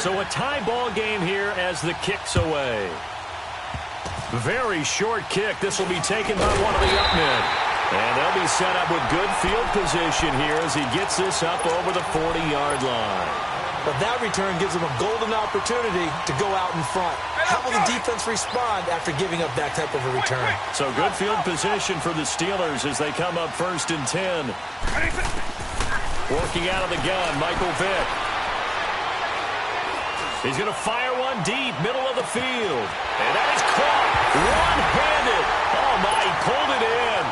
So a tie ball game here as the kick's away. Very short kick. This will be taken by one of the up men. And they'll be set up with good field position here as he gets this up over the 40-yard line. But that return gives them a golden opportunity to go out in front. How will the defense respond after giving up that type of a return? So good field position for the Steelers as they come up 1st and 10. Working out of the gun, Michael Vick. He's going to fire one deep, middle of the field. And that is caught. One-handed. Oh, my, he pulled it in.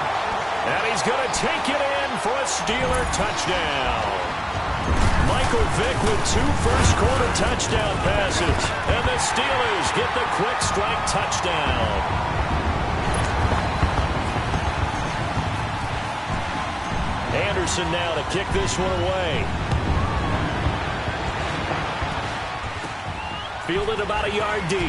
And he's going to take it in for a Steeler touchdown. Michael Vick with 2 first-quarter touchdown passes. And the Steelers get the quick strike touchdown. Anderson now to kick this one away. Fielded about a yard deep.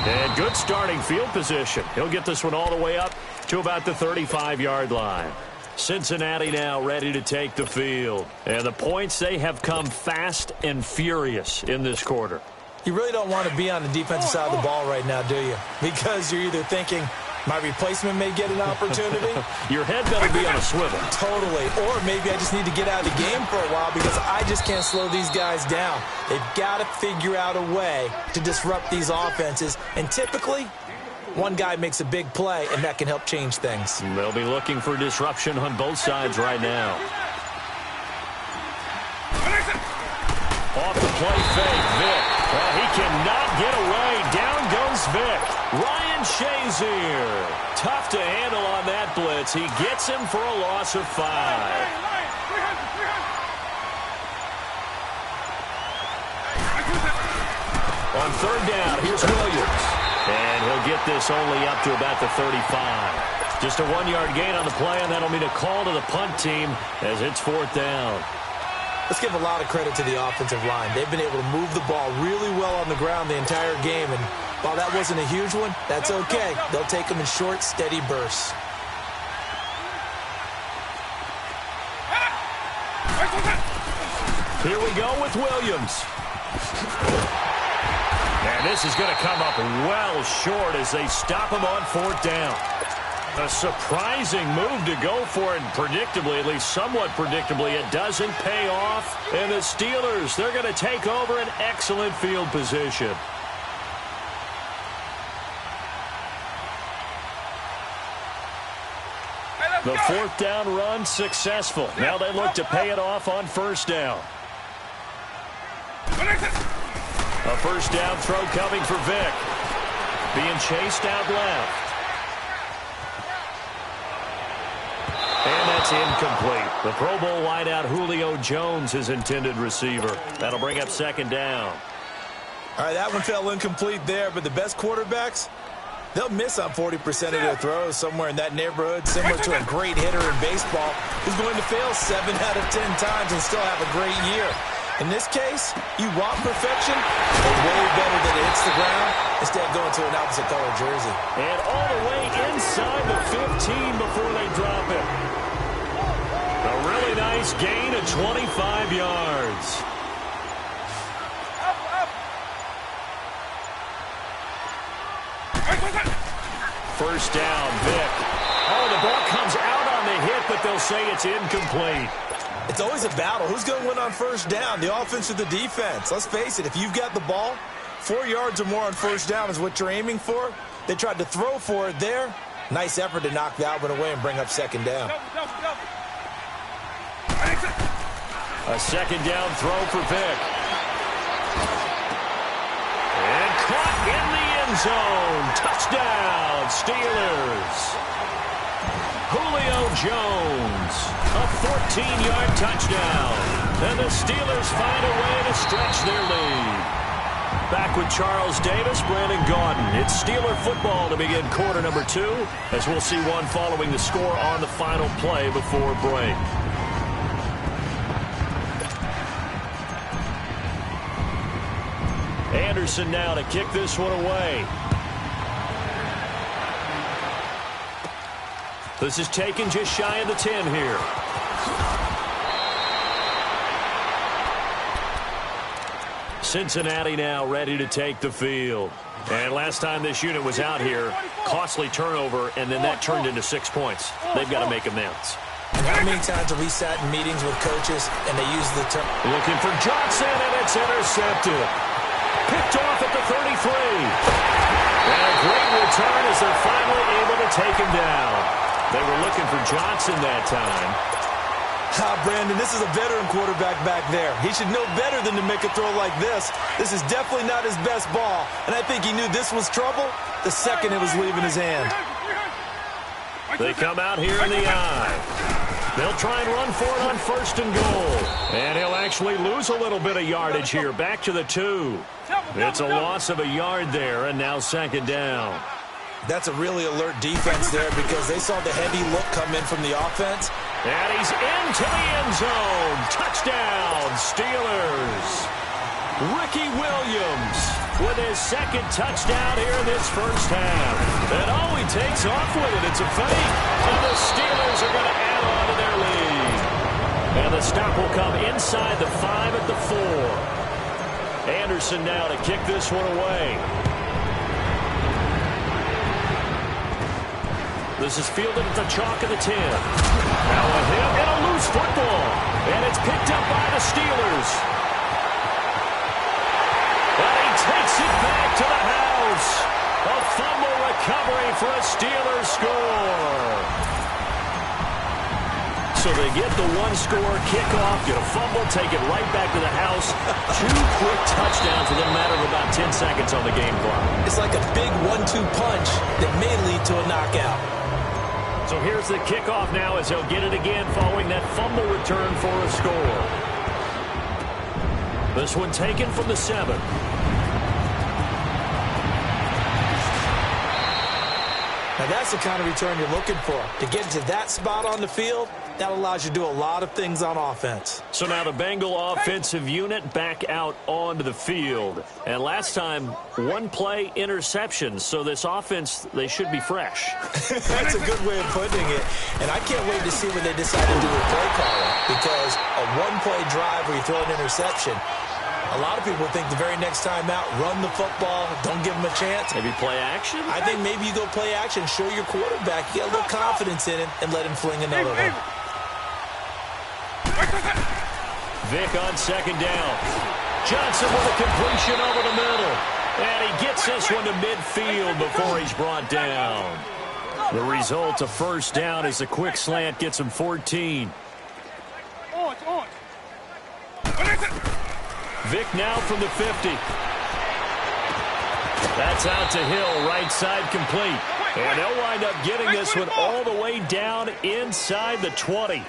And good starting field position. He'll get this one all the way up to about the 35-yard line. Cincinnati now ready to take the field. And the points, they have come fast and furious in this quarter. You really don't want to be on the defensive side of the ball right now, do you? Because you're either thinking, my replacement may get an opportunity. Your head better be on a swivel. Totally. Or maybe I just need to get out of the game for a while because I just can't slow these guys down. They've got to figure out a way to disrupt these offenses. And typically, one guy makes a big play, and that can help change things. They'll be looking for disruption on both sides right now. Off the play fake, Vick. Well, he cannot get away. Down goes Vick. Ryan Shazier. Tough to handle on that blitz. He gets him for a loss of 5. On 3rd down, here's Williams. And he'll get this only up to about the 35. Just a 1-yard gain on the play, and that'll mean a call to the punt team as it's 4th down. Let's give a lot of credit to the offensive line. They've been able to move the ball really well on the ground the entire game, and while that wasn't a huge one, that's okay. They'll take them in short, steady bursts. Here we go with Williams. And this is going to come up well short as they stop him on 4th down. A surprising move to go for it, and predictably, at least somewhat predictably, it doesn't pay off. And the Steelers, they're going to take over an excellent field position. The 4th down run successful. Now they look to pay it off on 1st down. A 1st down throw coming for Vick. Being chased out left. And that's incomplete. The Pro Bowl wideout Julio Jones, his intended receiver. That'll bring up 2nd down. All right, that one fell incomplete there, but the best quarterbacks, they'll miss on 40% of their throws somewhere in that neighborhood, similar to a great hitter in baseball who's going to fail 7 out of 10 times and still have a great year. In this case, you want perfection, but way better that it hits the ground instead of going to an opposite color jersey. And all the way inside the 15 before they drop it. A really nice gain of 25 yards. First down, Vick. Oh, the ball comes out on the hit, but they'll say it's incomplete. It's always a battle. Who's going to win on 1st down, the offense or the defense? Let's face it, if you've got the ball, 4 yards or more on 1st down is what you're aiming for. They tried to throw for it there. Nice effort to knock that one away and bring up 2nd down. A 2nd down throw for Vick. And caught in the end zone. Touchdown, Steelers. Julio Jones, a 14-yard touchdown. And the Steelers find a way to stretch their lead. Back with Charles Davis, Brandon Gaudin. It's Steeler football to begin quarter number 2, as we'll see one following the score on the final play before break. Anderson now to kick this one away. This is taken just shy of the 10 here. Cincinnati now ready to take the field. And last time this unit was out here, costly turnover, and then that turned into 6 points. They've got to make amends. And how many times have we sat in meetings with coaches and they use the term? Looking for Johnson, and it's intercepted. Picked off at the 33. And a great return as they're finally able to take him down. They were looking for Johnson that time. Brandon, this is a veteran quarterback back there. He should know better than to make a throw like this. This is definitely not his best ball, and I think he knew this was trouble the second it was leaving his hand. They come out here in the eye. They'll try and run for it on 1st and goal. And he'll actually lose a little bit of yardage here, back to the 2. It's a loss of a yard there, and now 2nd down. That's a really alert defense there because they saw the heavy look come in from the offense. And he's into the end zone. Touchdown, Steelers. Ricky Williams with his 2nd touchdown here in this first half. And oh, he takes off with it. It's a fake. And the Steelers are going to add on to their lead. And the stop will come inside the 5 at the 4. Anderson now to kick this one away. This is fielded at the chalk of the 10. Now a hit and a loose football. And it's picked up by the Steelers. And he takes it back to the house. A fumble recovery for a Steelers score. So they get the 1-score kickoff, get a fumble, take it right back to the house. 2 quick touchdowns within a matter of about 10 seconds on the game clock. It's like a big 1-2 punch that may lead to a knockout. So here's the kickoff now as he'll get it again following that fumble return for a score. This one taken from the 7. Now that's the kind of return you're looking for. To get to that spot on the field, that allows you to do a lot of things on offense. So now the Bengal offensive unit back out onto the field. And last time, 1-play interception. So this offense, they should be fresh. That's a good way of putting it. And I can't wait to see what they decide to do with play calling. Because a 1-play drive where you throw an interception, a lot of people think the very next time out, run the football, don't give them a chance. Maybe play action? I think maybe you go play action, show your quarterback, you get a little confidence in him, and let him fling another one. Vick on 2nd down. Johnson with a completion over the middle. And he gets this one to midfield before he's brought down. The result, a 1st down as the quick slant gets him 14. Vick now from the 50. That's out to Hill, right side complete. And they'll wind up getting this one all the way down inside the 20.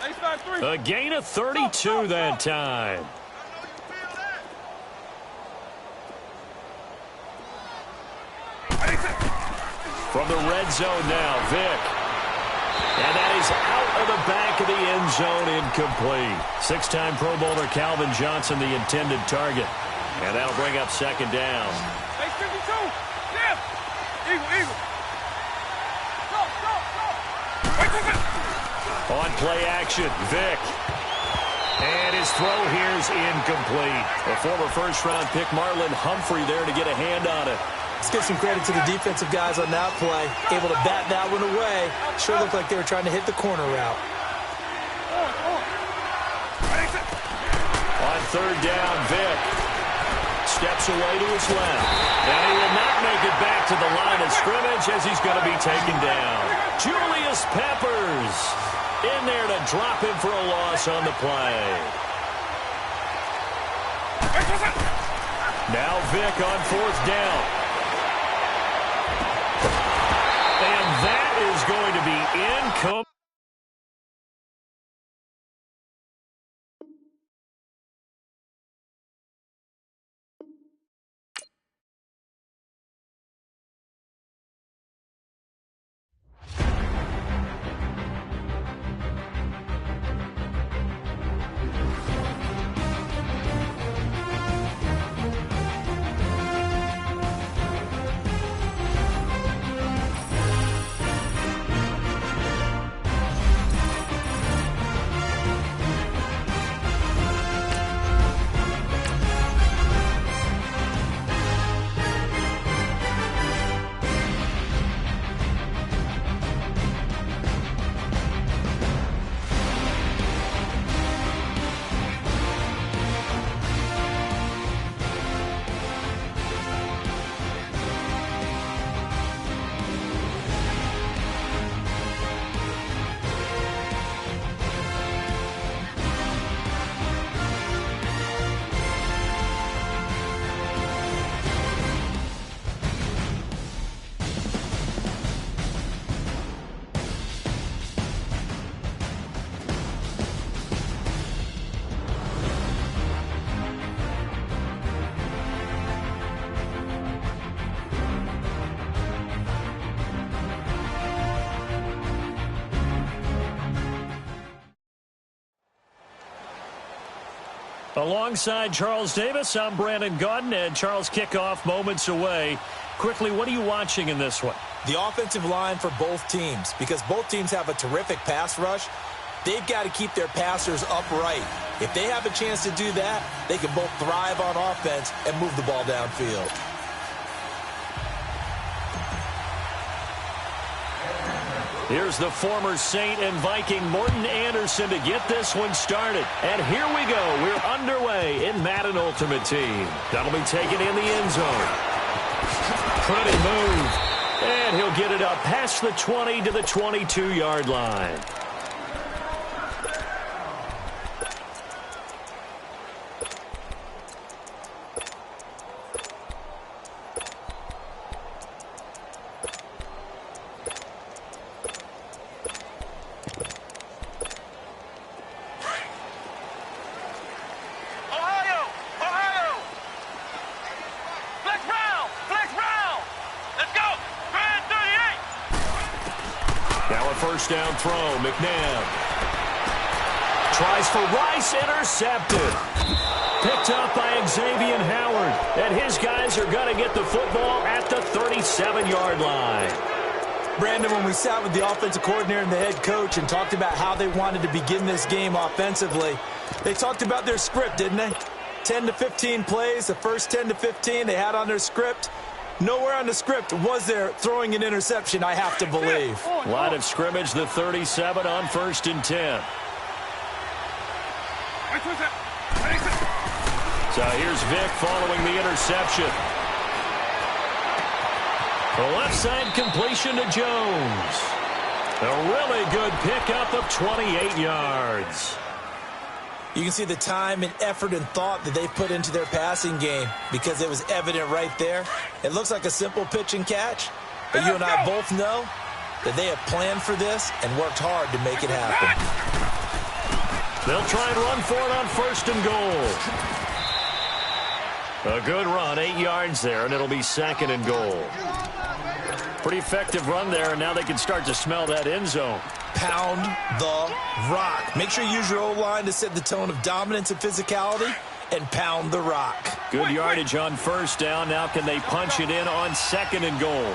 A gain of 32 that time. From the red zone now, Vick. And that is out of the back of the end zone, incomplete. 6-time Pro Bowler Calvin Johnson, the intended target. And that'll bring up 2nd down. On play action, Vick. And his throw here is incomplete. A former 1st-round pick, Marlon Humphrey, there to get a hand on it. Let's give some credit to the defensive guys on that play. Able to bat that one away. Sure looked like they were trying to hit the corner route. On 3rd down, Vick steps away to his left. And he will not make it back to the line of scrimmage as he's going to be taken down. Julius Peppers in there to drop him for a loss on the play. Now Vick on 4th down. And that is going to be incomplete. Alongside Charles Davis, I'm Brandon Gaudin, and Charles, kickoff moments away. Quickly, what are you watching in this one? The offensive line for both teams, because both teams have a terrific pass rush. They've got to keep their passers upright. If they have a chance to do that, they can both thrive on offense and move the ball downfield. Here's the former Saint and Viking Morton Anderson to get this one started. And here we go. We're underway in Madden Ultimate Team. That'll be taken in the end zone. Pretty move. And he'll get it up past the 20 to the 22-yard line. First down throw, McNabb. Tries for Rice, intercepted. Picked up by Xavier Howard. And his guys are going to get the football at the 37-yard line. Brandon, when we sat with the offensive coordinator and the head coach and talked about how they wanted to begin this game offensively, they talked about their script, didn't they? 10 to 15 plays, the first 10 to 15 they had on their script. Nowhere on the script was there throwing an interception, I have to believe. Line of scrimmage, the 37 on 1st and 10. So here's Vic following the interception. The left side completion to Jones. A really good pickup of 28 yards. You can see the time and effort and thought that they put into their passing game because it was evident right there. It looks like a simple pitch and catch, but you and I both know that they have planned for this and worked hard to make it happen. They'll try and run for it on 1st and goal. A good run, 8 yards there, and it'll be 2nd and goal. Pretty effective run there, and now they can start to smell that end zone. Pound the rock. Make sure you use your O-line to set the tone of dominance and physicality, and pound the rock. Good yardage on 1st down. Now can they punch it in on 2nd and goal?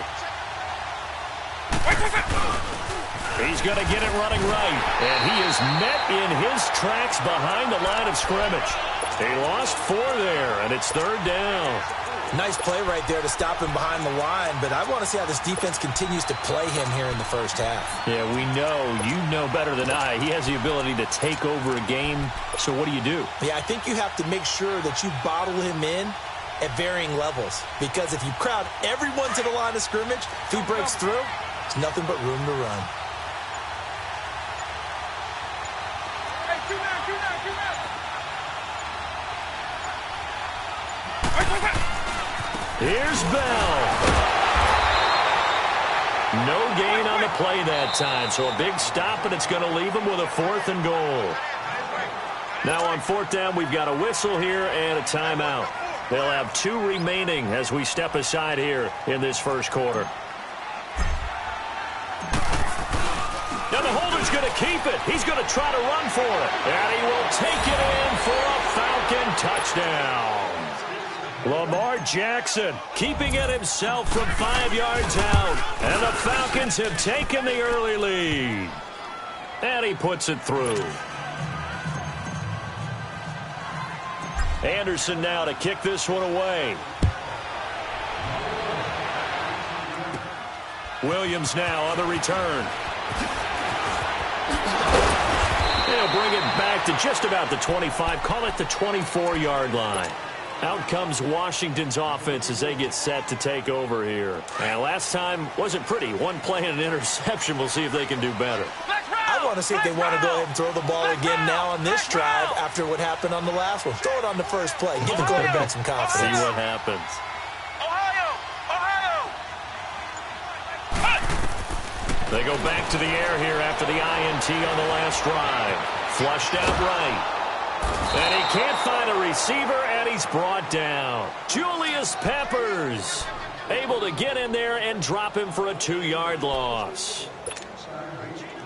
He's going to get it running right. And he is met in his tracks behind the line of scrimmage. He lost 4 there, and it's 3rd down. Nice play right there to stop him behind the line, but I want to see how this defense continues to play him here in the first half. Yeah, we know. You know better than I. He has the ability to take over a game, so what do you do? Yeah, I think you have to make sure that you bottle him in at varying levels, because if you crowd everyone to the line of scrimmage, if he breaks through, it's nothing but room to run. Here's Bell. No gain on the play that time, so a big stop, and it's going to leave him with a 4th and goal. Now on 4th down, we've got a whistle here and a timeout. They'll have 2 remaining as we step aside here in this first quarter. Now the holder's going to keep it. He's going to try to run for it, and he will take it in for a Falcon touchdown. Lamar Jackson keeping it himself from 5 yards out. And the Falcons have taken the early lead. And he puts it through. Anderson now to kick this one away. Williams now on the return. He'll bring it back to just about the 25. Call it the 24-yard line. Out comes Washington's offense as they get set to take over here. And last time wasn't pretty. One play and an interception. We'll see if they can do better. I want to see if they want to go ahead and throw the ball again now on this drive after what happened on the last one. Throw it on the first play. Give the quarterback some confidence. See what happens. They go back to the air here after the INT on the last drive. Flushed out right. And he can't find a receiver, and he's brought down. Julius Peppers able to get in there and drop him for a 2-yard loss.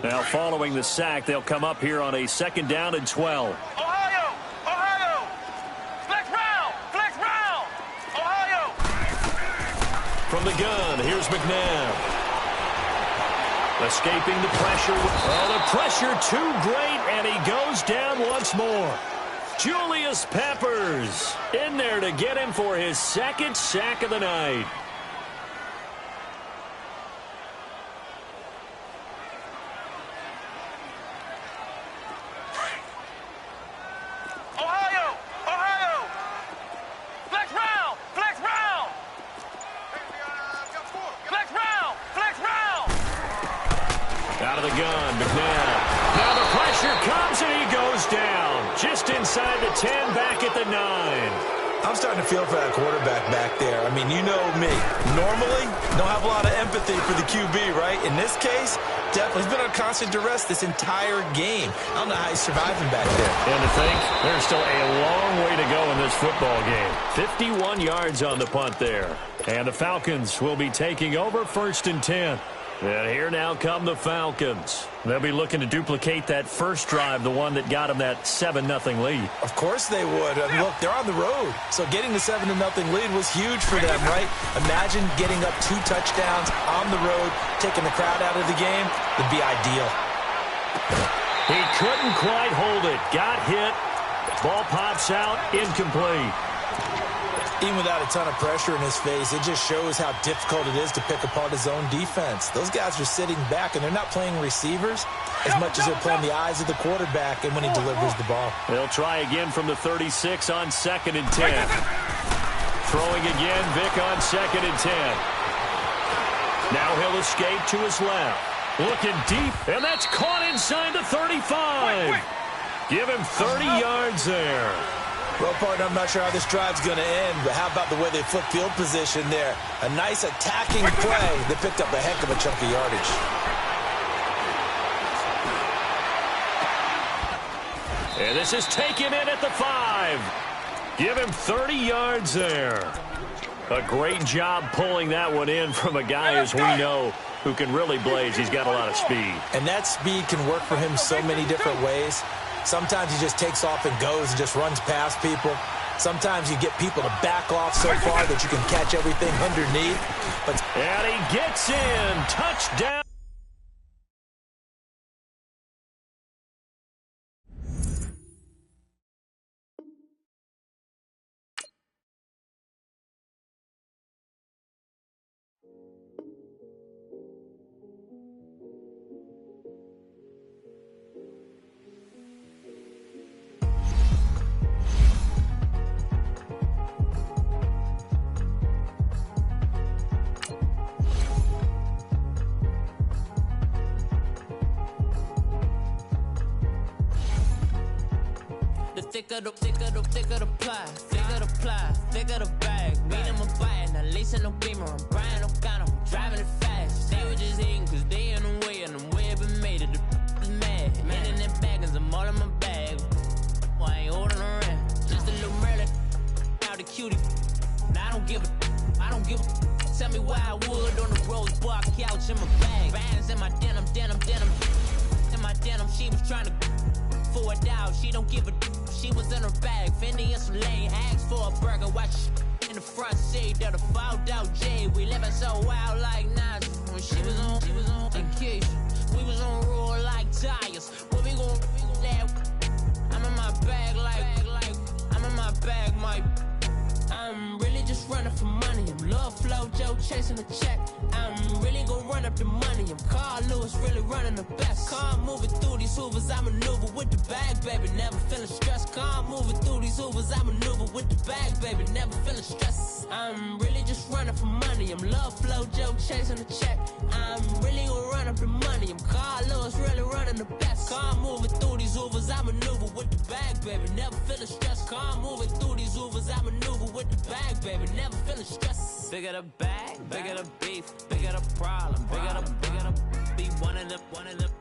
Now following the sack, they'll come up here on a 2nd down and 12. From the gun, here's McNabb. Escaping the pressure. Oh, the pressure too great, and he goes down once more. Julius Peppers in there to get him for his second sack of the night. Out of the gun, McNabb. Now the pressure comes and he goes down. Just inside the 10, back at the 9. I'm starting to feel for that quarterback back there. I mean, you know me. Normally, don't have a lot of empathy for the QB, right? In this case, definitely. He's been on constant duress this entire game. I don't know how he's surviving back there. And to think, there's still a long way to go in this football game. 51 yards on the punt there. And the Falcons will be taking over 1st and 10. And here now come the Falcons. They'll be looking to duplicate that first drive, the one that got them that 7-0 lead. Of course they would. I mean, look, they're on the road. So getting the 7-0 lead was huge for them, right? Imagine getting up 2 touchdowns on the road, taking the crowd out of the game. Would be ideal. He couldn't quite hold it. Got hit. Ball pops out. Incomplete. Even without a ton of pressure in his face, it just shows how difficult it is to pick apart his own defense. Those guys are sitting back, and they're not playing receivers as much as they're playing the eyes of the quarterback and when he delivers the ball. They'll try again from the 36 on 2nd and 10. Throwing again, Vic on 2nd and 10. Now he'll escape to his left. Looking deep, and that's caught inside the 35. Give him 30 yards there. Well, partner, I'm not sure how this drive's going to end, but how about the way they flip field position there? A nice attacking play that picked up a heck of a chunk of yardage. And this is taken in at the 5. Give him 30 yards there. A great job pulling that one in from a guy, as we know, who can really blaze. He's got a lot of speed. And that speed can work for him so many different ways. Sometimes he just takes off and goes and just runs past people. Sometimes you get people to back off so far that you can catch everything underneath. And he gets in. Touchdown. Thicker the bag. Meet him a bite, now lacing no beamer. I'm Brian O'Connor, driving it fast. They were just hating cause they in the way, and the way I've been made it. The is mad. Man in them baggins, I'm all in my bag. I ain't holding around. Just a little Merlin, out the cutie. Now I don't give a. Tell me why I would on the rose bar couch in my bag. Bands in my denim. In my denim, she was trying to for it out. She don't give a. She was in her bag, Fendi and some lane. Asked for a burger, watch in the front seat of the fouled out J. We living so wild like Nas. When she was on vacation, we was on roll like tires. What we gon' let? I'm in my bag like I'm in my bag, my. I'm really just running for money. I'm Love Flow Joe chasing the check. I'm really gon' run up the money. I'm Carl Lewis, really running the best. Car moving through these hoovers, I maneuver with the bag, baby. Never feeling stressed. Car moving through these hoovers, I maneuver with the bag, baby. Never feeling stressed. I'm really just running for money. I'm Love Flow Joe chasing the check. I'm really gon' run up the money. I'm Carl Lewis, really running the best. Car moving through these hoovers, I maneuver with the bag, baby. Never feeling stressed. Car moving through these hoovers, I maneuver with the bag, baby. Never feeling stressed. Bigger the bag, bigger the beef, bigger the problem, bigger the be one of the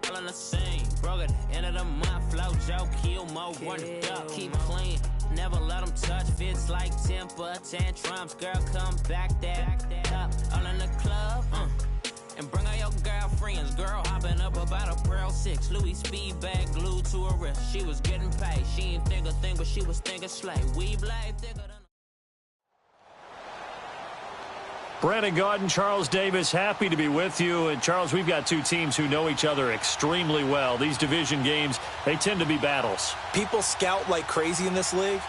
all in the same. Broke at the end of the month, flow Joe, kill mo, run it up, keep clean. Never let them touch, fits like temper tantrums. Girl, come back that up, all in the club, and bring all your girlfriends. Girl hopping up about a Pearl 6, Louis speed bag glued to her wrist. She was getting paid, she ain't think a thing, but she was thinking slay. We blade thicker than Brandon Gaudin, Charles Davis, happy to be with you. And, Charles, we've got two teams who know each other extremely well. These division games, they tend to be battles. People scout like crazy in this league,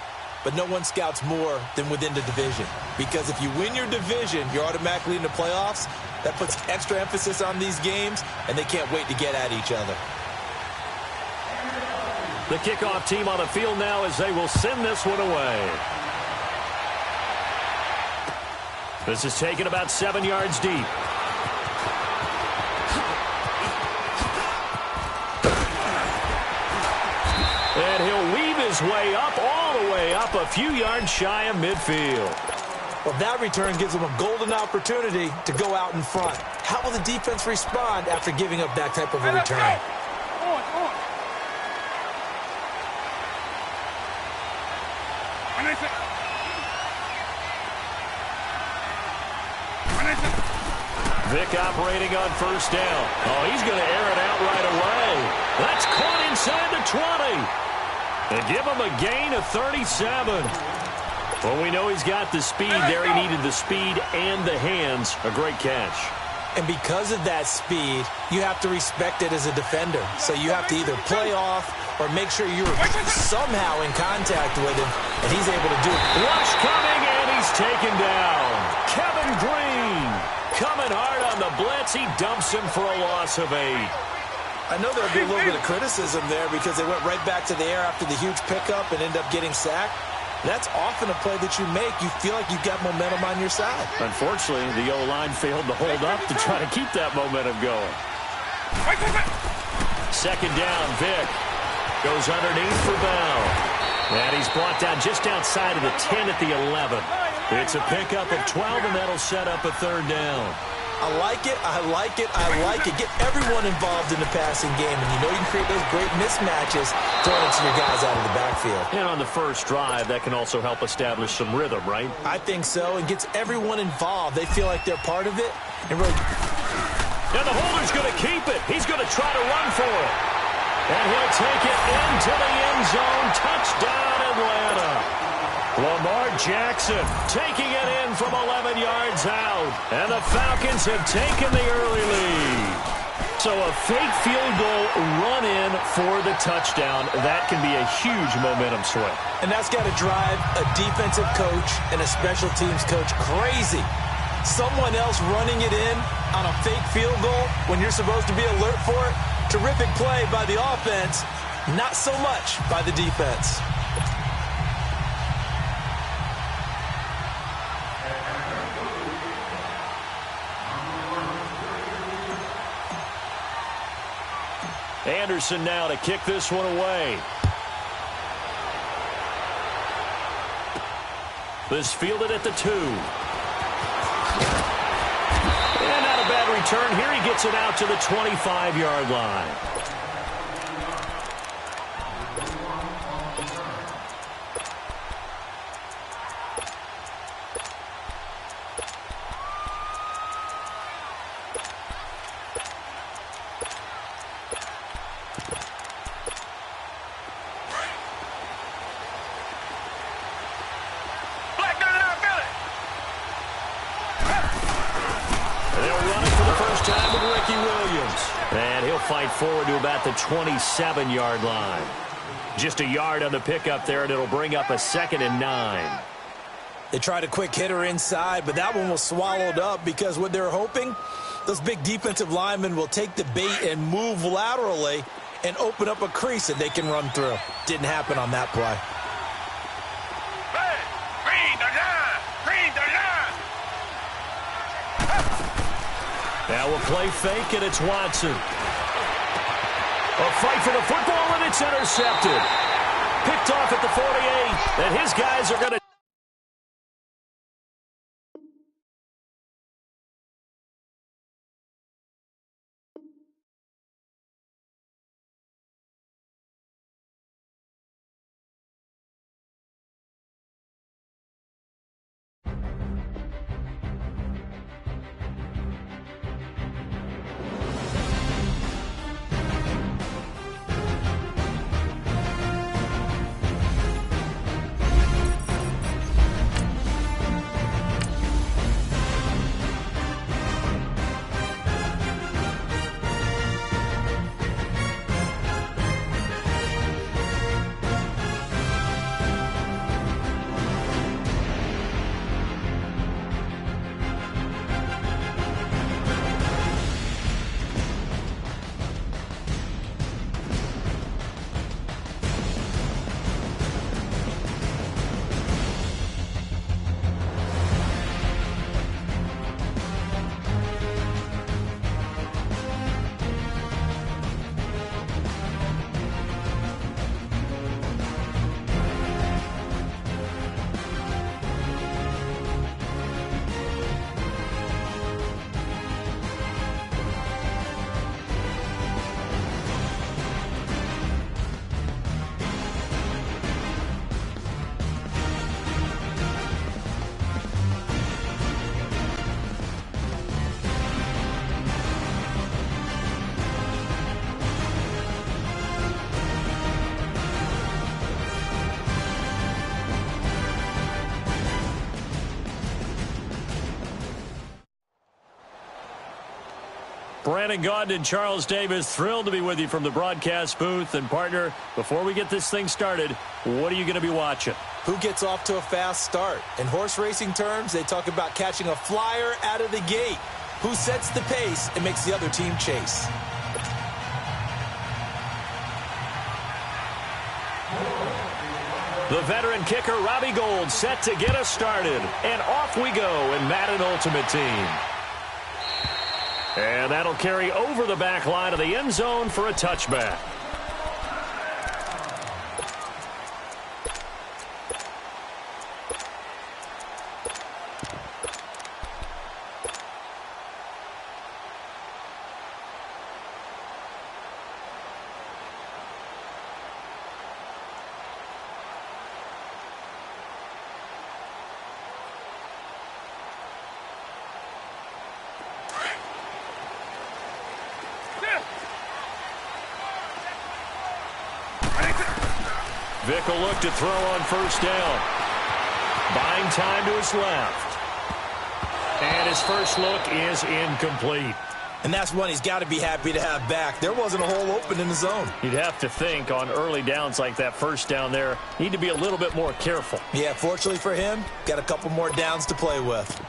but no one scouts more than within the division. Because if you win your division, you're automatically in the playoffs. That puts extra emphasis on these games, and they can't wait to get at each other. The kickoff team on the field now as they will send this one away. This is taken about 7 yards deep. And he'll weave his way up, all the way up, a few yards shy of midfield. Well, that return gives them a golden opportunity to go out in front. How will the defense respond after giving up that type of a return? Vick operating on first down. Oh, he's going to air it out right away. That's caught inside the 20. And give him a gain of 37. Well, we know he's got the speed there. He needed the speed and the hands. A great catch. And because of that speed, you have to respect it as a defender. So you have to either play off or make sure you're somehow in contact with him, and he's able to do it. Rush coming, and he's taken down. Kevin Green coming hard on the blitz. He dumps him for a loss of 8. I know there'll be a little bit of criticism there because they went right back to the air after the huge pickup and end up getting sacked. That's often a play that you make. You feel like you've got momentum on your side. Unfortunately, the O-line failed to hold up to try to keep that momentum going. Second down, Vick goes underneath for Bell. And he's brought down just outside of the 10 at the 11. It's a pickup of 12, and that'll set up a third down. I like it, I like it, I like it. Get everyone involved in the passing game, and you know you can create those great mismatches throwing it to your guys out of the backfield. And on the first drive, that can also help establish some rhythm, right? I think so, and gets everyone involved. They feel like they're part of it. And really. And the holder's going to keep it. He's going to try to run for it. And he'll take it into the end zone. Touchdown, Atlanta. Lamar Jackson taking it in from 11 yards out. And the Falcons have taken the early lead. So a fake field goal run in for the touchdown. That can be a huge momentum swing. And that's got to drive a defensive coach and a special teams coach crazy. Someone else running it in on a fake field goal when you're supposed to be alert for it. Terrific play by the offense. Not so much by the defense. Anderson now to kick this one away. This fielded at the 2. And not a bad return. Here he gets it out to the 25-yard line. Fight forward to about the 27-yard line. Just a yard on the pickup there, and it'll bring up a 2nd and 9. They tried a quick hitter inside, but that one was swallowed up because what they're hoping, those big defensive linemen will take the bait and move laterally and open up a crease that they can run through. Didn't happen on that play. Now we'll play fake, and it's Watson. A fight for the football, and it's intercepted. Picked off at the 48, and his guys are going to... Brandon Gaudin and Charles Davis, thrilled to be with you from the broadcast booth. And, partner, before we get this thing started, what are you going to be watching? Who gets off to a fast start? In horse racing terms, they talk about catching a flyer out of the gate. Who sets the pace and makes the other team chase? The veteran kicker, Robbie Gould, set to get us started. And off we go in Madden Ultimate Team. And that'll carry over the back line of the end zone for a touchback. Vick will look to throw on first down. Buying time to his left. And his first look is incomplete. And that's one he's got to be happy to have back. There wasn't a hole open in the zone. You'd have to think on early downs like that first down there, need to be a little bit more careful. Yeah, fortunately for him, got a couple more downs to play with.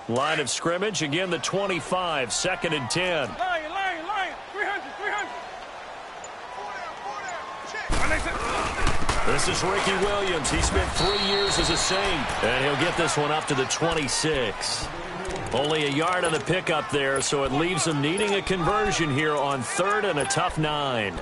Line of scrimmage, again the 25, 2nd and 10. Lion, 300. This is Ricky Williams. He spent 3 years as a Saint, and he'll get this one up to the 26. Only a yard on the pickup there, so it leaves him needing a conversion here on 3rd and a tough 9.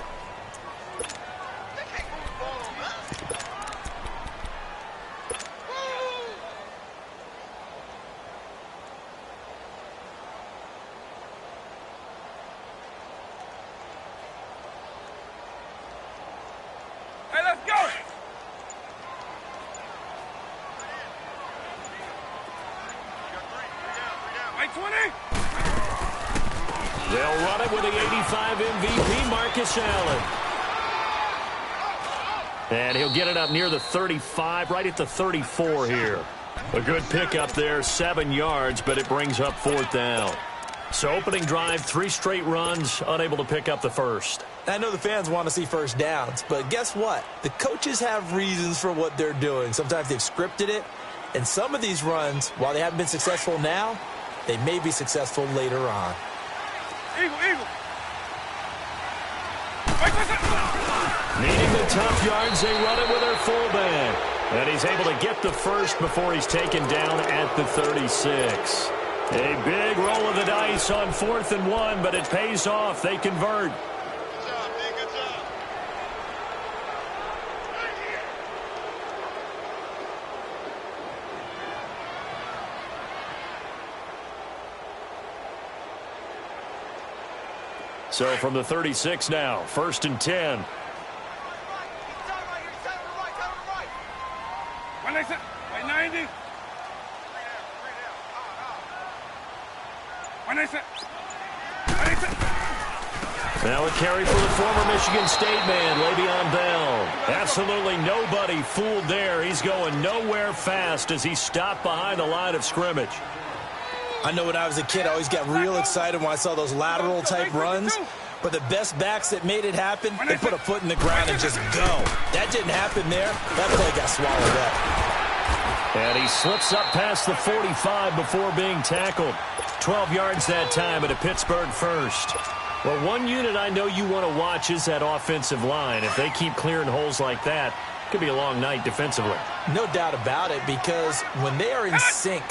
They'll run it with the 85 MVP, Marcus Allen. And he'll get it up near the 35, right at the 34 here. A good pickup there, 7 yards, but it brings up 4th down. So opening drive, 3 straight runs, unable to pick up the first. I know the fans want to see first downs, but guess what? The coaches have reasons for what they're doing. Sometimes they've scripted it, and some of these runs, while they haven't been successful now, they may be successful later on. Eagle. Needing the tough yards, they run it with their fullback. And he's able to get the first before he's taken down at the 36. A big roll of the dice on 4th and 1, but it pays off. They convert. Good job. So from the 36 now, 1st and 10. When they said, like 90. When they said. Now a carry for the former Michigan State man, Le'Veon Bell. Absolutely nobody fooled there. He's going nowhere fast as he stopped behind the line of scrimmage. I know when I was a kid, I always got real excited when I saw those lateral-type runs. But the best backs that made it happen, they put a foot in the ground and just go. That didn't happen there. That play got swallowed up. And he slips up past the 45 before being tackled. 12 yards that time at a Pittsburgh first. Well, one unit I know you want to watch is that offensive line. If they keep clearing holes like that, it could be a long night defensively. No doubt about it, because when they are in sync,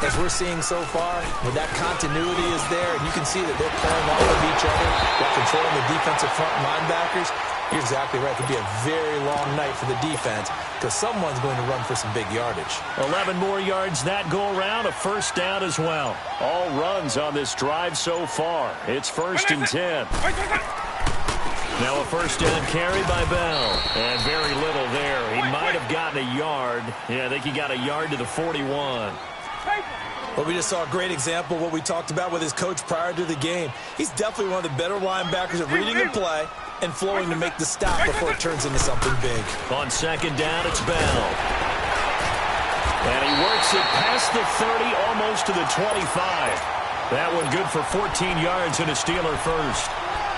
as we're seeing so far, when that continuity is there, and you can see that they're playing off of each other while controlling the defensive front linebackers, you're exactly right. It could be a very long night for the defense because someone's going to run for some big yardage. 11 more yards that go around, a first down as well. All runs on this drive so far. It's 1st and 10. Now a first down carry by Bell. And very little there. He might have gotten a yard. Yeah, I think he got a yard to the 41. Well, we just saw a great example of what we talked about with his coach prior to the game. He's definitely one of the better linebackers at reading a play and flowing to make the stop before it turns into something big. On second down, it's Bell. And he works it past the 30, almost to the 25. That one good for 14 yards and a Steeler first.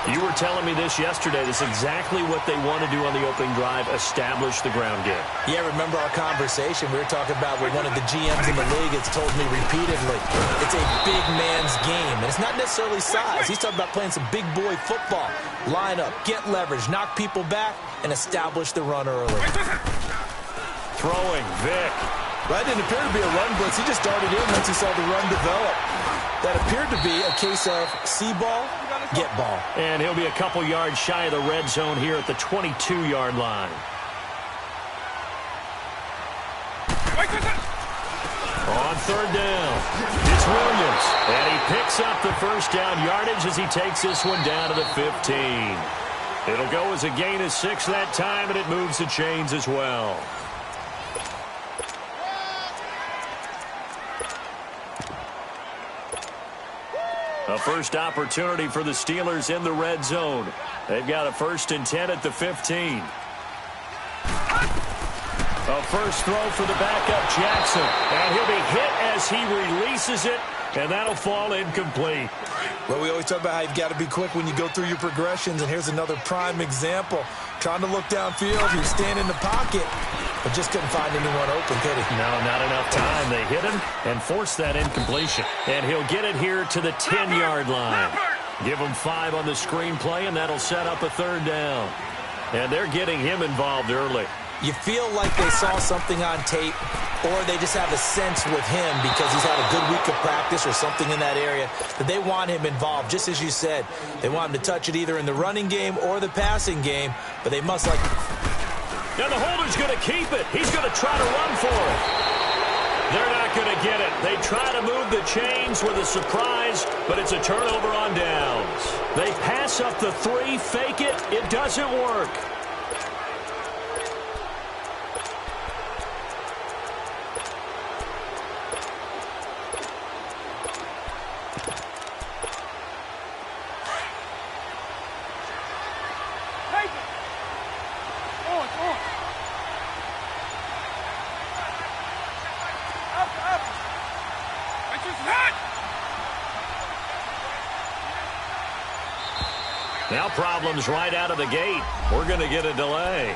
You were telling me this yesterday. This is exactly what they want to do on the opening drive, establish the ground game. Yeah, remember our conversation? We were talking about what one of the GMs in the league has told me repeatedly. It's a big man's game, and it's not necessarily size. He's talking about playing some big boy football. Line up, get leverage, knock people back, and establish the run early. Throwing, Vic. That didn't appear to be a run blitz. He just darted in once he saw the run develop. That appeared to be a case of see ball, get ball. And he'll be a couple yards shy of the red zone here at the 22-yard line. On third down, it's Williams. And he picks up the first down yardage as he takes this one down to the 15. It'll go as a gain of 6 that time, and it moves the chains as well. A first opportunity for the Steelers in the red zone. They've got a 1st and 10 at the 15. A first throw for the backup Jackson. And he'll be hit as he releases it, and that'll fall incomplete. Well, we always talk about how you've got to be quick when you go through your progressions, and here's another prime example. Trying to look downfield, he was standing in the pocket, but just couldn't find anyone open, could he? No, not enough time. They hit him and forced that incompletion. And he'll get it here to the 10-yard line. Give him 5 on the screenplay, and that'll set up a 3rd down. And they're getting him involved early. You feel like they saw something on tape, or they just have a sense with him because he's had a good week of practice or something in that area that they want him involved. Just as you said, they want him to touch it either in the running game or the passing game, but they must like... Now the holder's going to keep it. He's going to try to run for it. They're not going to get it. They try to move the chains with a surprise, but it's a turnover on downs. They pass up the 3, fake it. It doesn't work. Now problems right out of the gate. We're going to get a delay.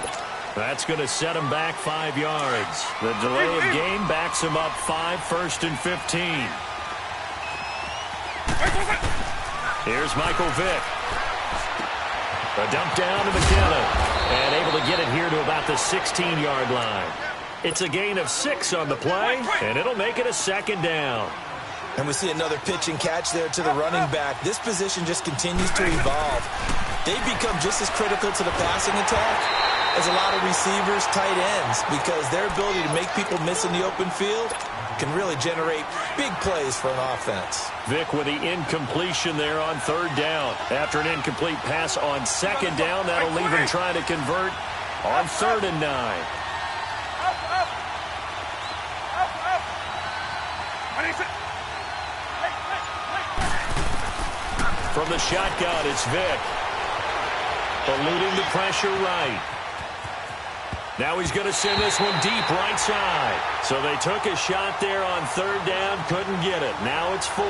That's going to set him back 5 yards. The delay of game backs him up 5, 1st and 15. Here's Michael Vick. A dump down to McKenna. And able to get it here to about the 16-yard line. It's a gain of 6 on the play, and it'll make it a 2nd down. And we see another pitch and catch there to the running back. This position just continues to evolve. They become just as critical to the passing attack as a lot of receivers, tight ends, because their ability to make people miss in the open field can really generate big plays for an offense. Vic with the incompletion there on 3rd down. After an incomplete pass on 2nd down, that'll leave him trying to convert on 3rd and 9. From the shotgun, it's Vic. Eluding the pressure right. Now he's going to send this one deep right side. So they took a shot there on 3rd down, couldn't get it. Now it's 4.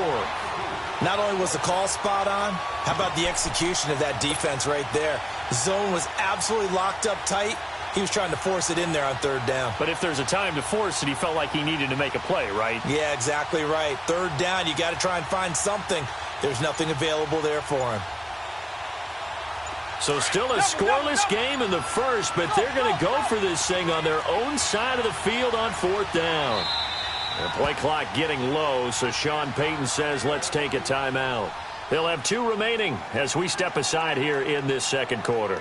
Not only was the call spot on, how about the execution of that defense right there? The zone was absolutely locked up tight. He was trying to force it in there on 3rd down. But if there's a time to force it, he felt like he needed to make a play, right? Yeah, exactly right. 3rd down, you got to try and find something. There's nothing available there for him. So still a scoreless game in the first, but they're going to go for this thing on their own side of the field on 4th down. The play clock getting low, so Sean Payton says, let's take a timeout. They'll have 2 remaining as we step aside here in this 2nd quarter.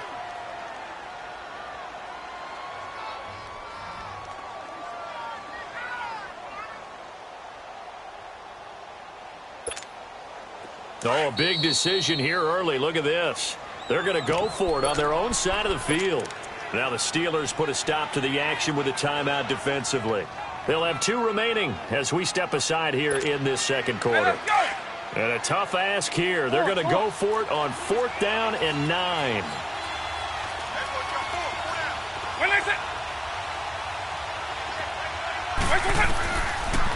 Oh, a big decision here early. Look at this. They're going to go for it on their own side of the field. Now the Steelers put a stop to the action with a timeout defensively. They'll have 2 remaining as we step aside here in this second quarter. And a tough ask here. They're going to go for it on 4th down and 9.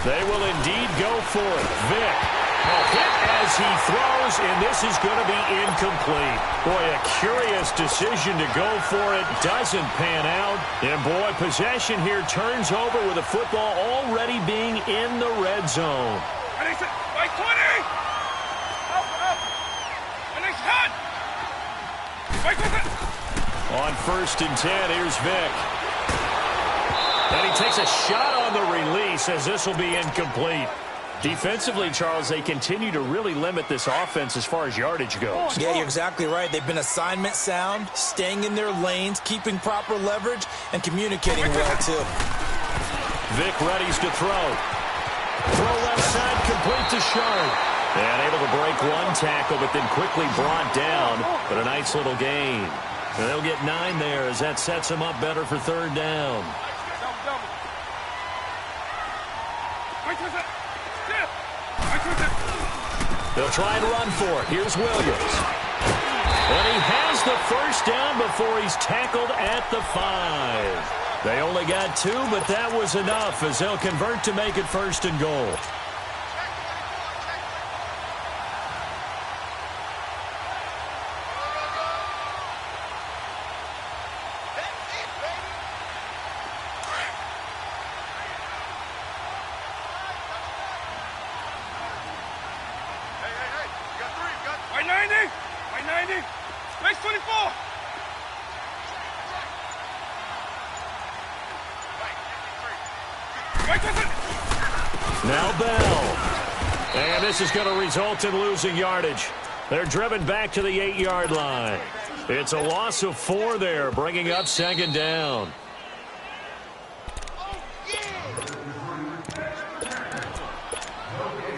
They will indeed go for it. Vic, a hit as he throws, and this is going to be incomplete. Boy, a curious decision to go for it. Doesn't pan out. And, boy, possession here turns over with the football already being in the red zone. On 1st and 10, here's Vic. And he takes a shot on the release as this will be incomplete. Defensively, Charles, they continue to really limit this offense as far as yardage goes. Yeah, you're exactly right. They've been assignment sound, staying in their lanes, keeping proper leverage, and communicating well, too. Vic readies to throw. Throw left side, complete to Sharp. And able to break 1 tackle, but then quickly brought down. But a nice little gain. And they'll get 9 there as that sets them up better for 3rd down. They'll try and run for it. Here's Williams. And he has the 1st down before he's tackled at the 5. They only got 2, but that was enough as they'll convert to make it 1st and goal. Now Bell. And this is going to result in losing yardage. They're driven back to the 8-yard line. It's a loss of 4 there, bringing up 2nd down. Hey,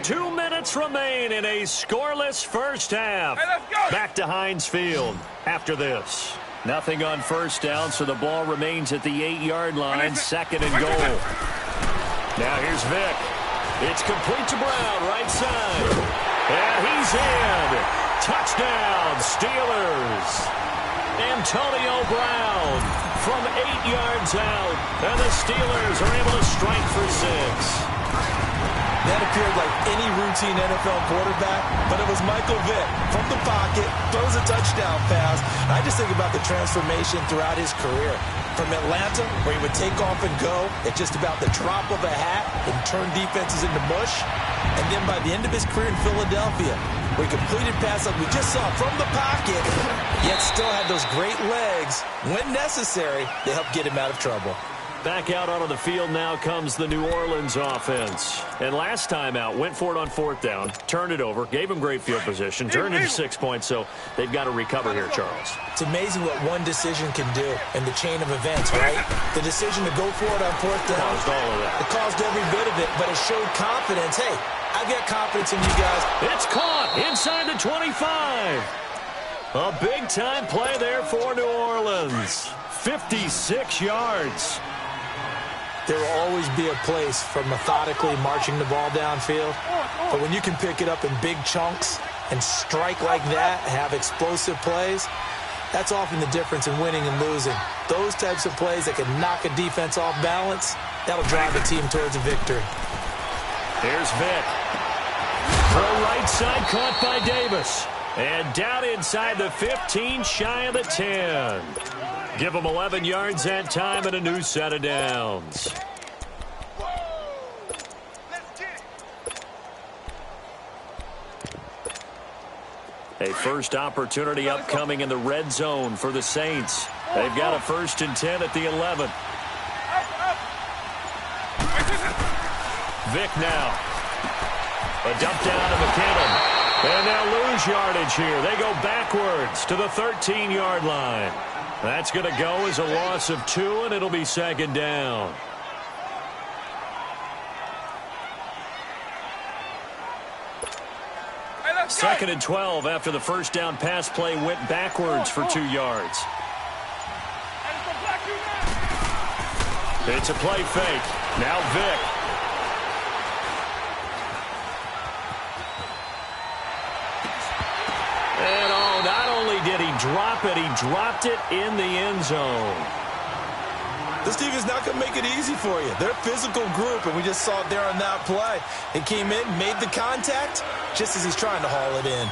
2 minutes remain in a scoreless first half. Hey, back to Heinz Field after this. Nothing on 1st down, so the ball remains at the 8-yard line, 2nd and goal. Now here's Vic. It's complete to Brown, right side. And he's in. Touchdown, Steelers. Antonio Brown from 8 yards out. And the Steelers are able to strike for 6. That appeared like any routine NFL quarterback, but it was Michael Vick from the pocket, throws a touchdown pass. I just think about the transformation throughout his career. From Atlanta, where he would take off and go at just about the drop of a hat and turn defenses into mush. And then by the end of his career in Philadelphia, where he completed passes like we just saw from the pocket, yet still had those great legs. When necessary, they helped get him out of trouble. Back out onto the field now comes the New Orleans offense. And last time out, went for it on 4th down, turned it over, gave him great field position, turned into 6 points, so they've got to recover here, Charles. It's amazing what one decision can do in the chain of events, right? The decision to go for it on 4th down. Caused all of that. It caused every bit of it, but it showed confidence. Hey, I've got confidence in you guys. It's caught inside the 25. A big-time play there for New Orleans. 56 yards. There will always be a place for methodically marching the ball downfield. But when you can pick it up in big chunks and strike like that, have explosive plays, that's often the difference in winning and losing. Those types of plays that can knock a defense off balance, that'll drive a team towards a victory. Here's Vic. Throw right side caught by Davis. And down inside the 15, shy of the 10. Give them 11 yards that time and a new set of downs. A first opportunity upcoming in the red zone for the Saints. They've got a 1st and 10 at the 11. Vic now. A dump down to McKinnon. And they'll lose yardage here. They go backwards to the 13-yard line. That's going to go as a loss of 2, and it'll be 2nd down. Second and 12 after the first down pass play went backwards for 2 yards. It's a play fake. Now Vic. And not only did he drop it, he dropped it in the end zone. This team is not going to make it easy for you. They're a physical group, and we just saw it there on that play. He came in, made the contact, just as he's trying to haul it in.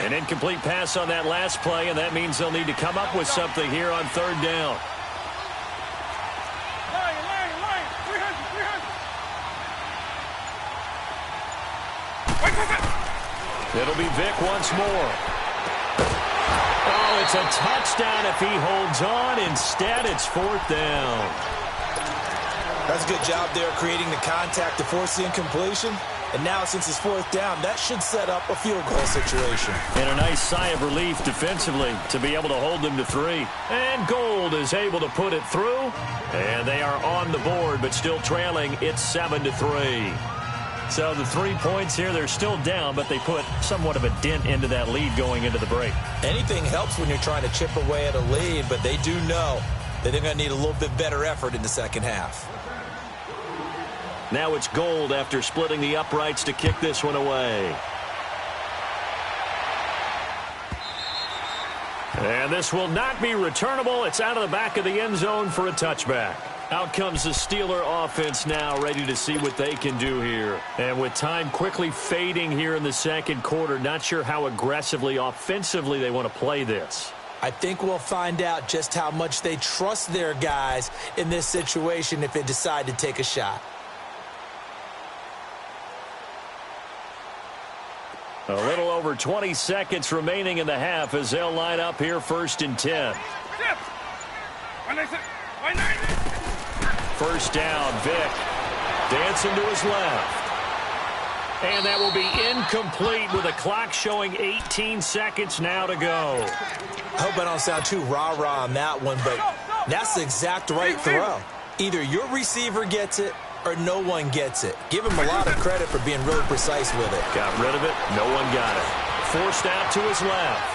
An incomplete pass on that last play, and that means they'll need to come up with something here on third down. Lion, 300. It'll be Vic once more. Oh, it's a touchdown if he holds on. Instead, it's fourth down. That's a good job there creating the contact to force the incompletion. And now, since it's fourth down, that should set up a field goal situation. And a nice sigh of relief defensively to be able to hold them to 3. And Gold is able to put it through. And they are on the board, but still trailing. It's 7-3. So the 3 points here, they're still down, but they put somewhat of a dent into that lead going into the break. Anything helps when you're trying to chip away at a lead, but they do know that they're going to need a little bit better effort in the second half. Now it's Gold after splitting the uprights to kick this one away. And this will not be returnable. It's out of the back of the end zone for a touchback. Out comes the Steeler offense now, ready to see what they can do here. And with time quickly fading here in the second quarter, not sure how aggressively, offensively they want to play this. I think we'll find out just how much they trust their guys in this situation if they decide to take a shot. A little over 20 seconds remaining in the half as they'll line up here first and 10. First down, Vic. Dancing to his left. And that will be incomplete with a clock showing 18 seconds now to go. I hope I don't sound too rah-rah on that one, but that's the exact right throw. Either your receiver gets it or no one gets it. Give him a lot of credit for being really precise with it. Got rid of it. No one got it. Forced out to his left.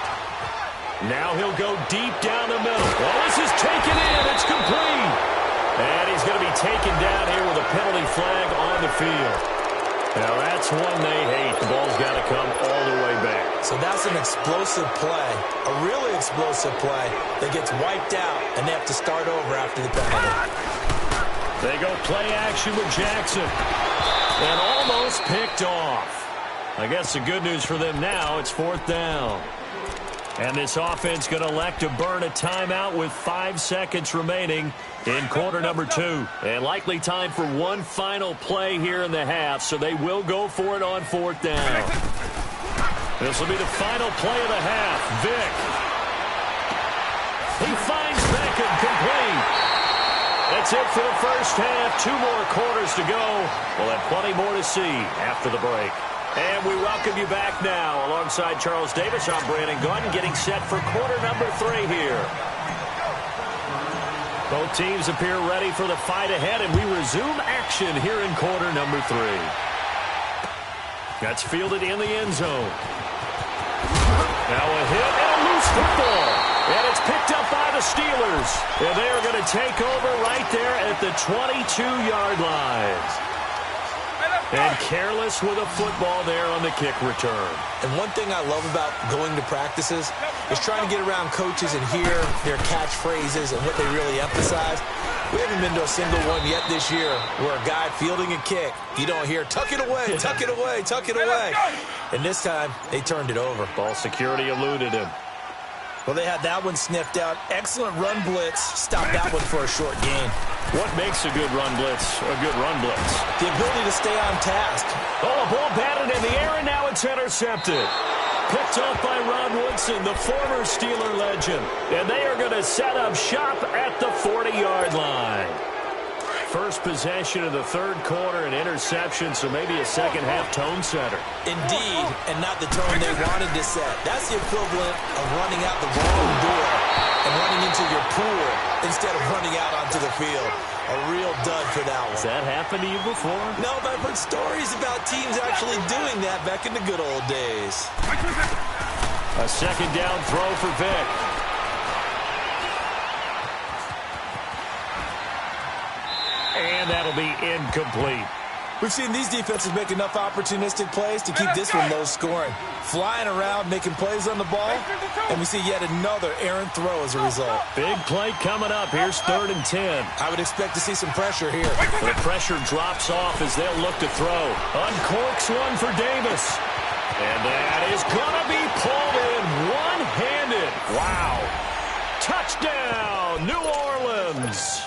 Now he'll go deep down the middle. Well, this is taken in. It's complete. And he's going to be taken down here with a penalty flag on the field. Now that's one they hate. The ball's got to come all the way back. So that's an explosive play, a really explosive play that gets wiped out, and they have to start over after the penalty. They go play action with Jackson. And almost picked off. I guess the good news for them now, it's fourth down. And this offense going to elect to burn a timeout with 5 seconds remaining in quarter number 2. And likely time for one final play here in the half, so they will go for it on fourth down. This will be the final play of the half. Vic. He finds Beckham complete. That's it for the first half. 2 more quarters to go. We'll have plenty more to see after the break. And we welcome you back now. Alongside Charles Davis, I'm Brandon Gunn, getting set for quarter number 3 here. Both teams appear ready for the fight ahead, and we resume action here in quarter number 3. That's fielded in the end zone. Now a hit and a loose football. And it's picked up by the Steelers. And they are going to take over right there at the 22-yard line. And careless with a football there on the kick return. And one thing I love about going to practices is trying to get around coaches and hear their catchphrases and what they really emphasize. We haven't been to a single one yet this year where a guy fielding a kick, you don't hear, tuck it away, tuck it away, tuck it away. And this time, they turned it over. Ball security eluded him. Well, they had that one sniffed out. Excellent run blitz. Stopped that one for a short gain. What makes a good run blitz a good run blitz? The ability to stay on task. Oh, a ball batted in the air, and now it's intercepted. Picked off by Ron Woodson, the former Steeler legend. And they are going to set up shop at the 40-yard line. First possession of the third quarter, an interception, so maybe a second-half tone setter. Indeed, and not the tone they wanted to set. That's the equivalent of running out the wrong door and running into your pool instead of running out onto the field. A real dud for that one. Has that happened to you before? No, but I've heard stories about teams actually doing that back in the good old days. A second down throw for Vic. And that'll be incomplete. We've seen these defenses make enough opportunistic plays to keep this one low scoring. Flying around, making plays on the ball, and we see yet another errant throw as a result. Big play coming up. Here's 3rd and 10. I would expect to see some pressure here. The pressure drops off as they'll look to throw. Uncorks one for Davis. And that is going to be pulled in one-handed. Wow. Touchdown, New Orleans.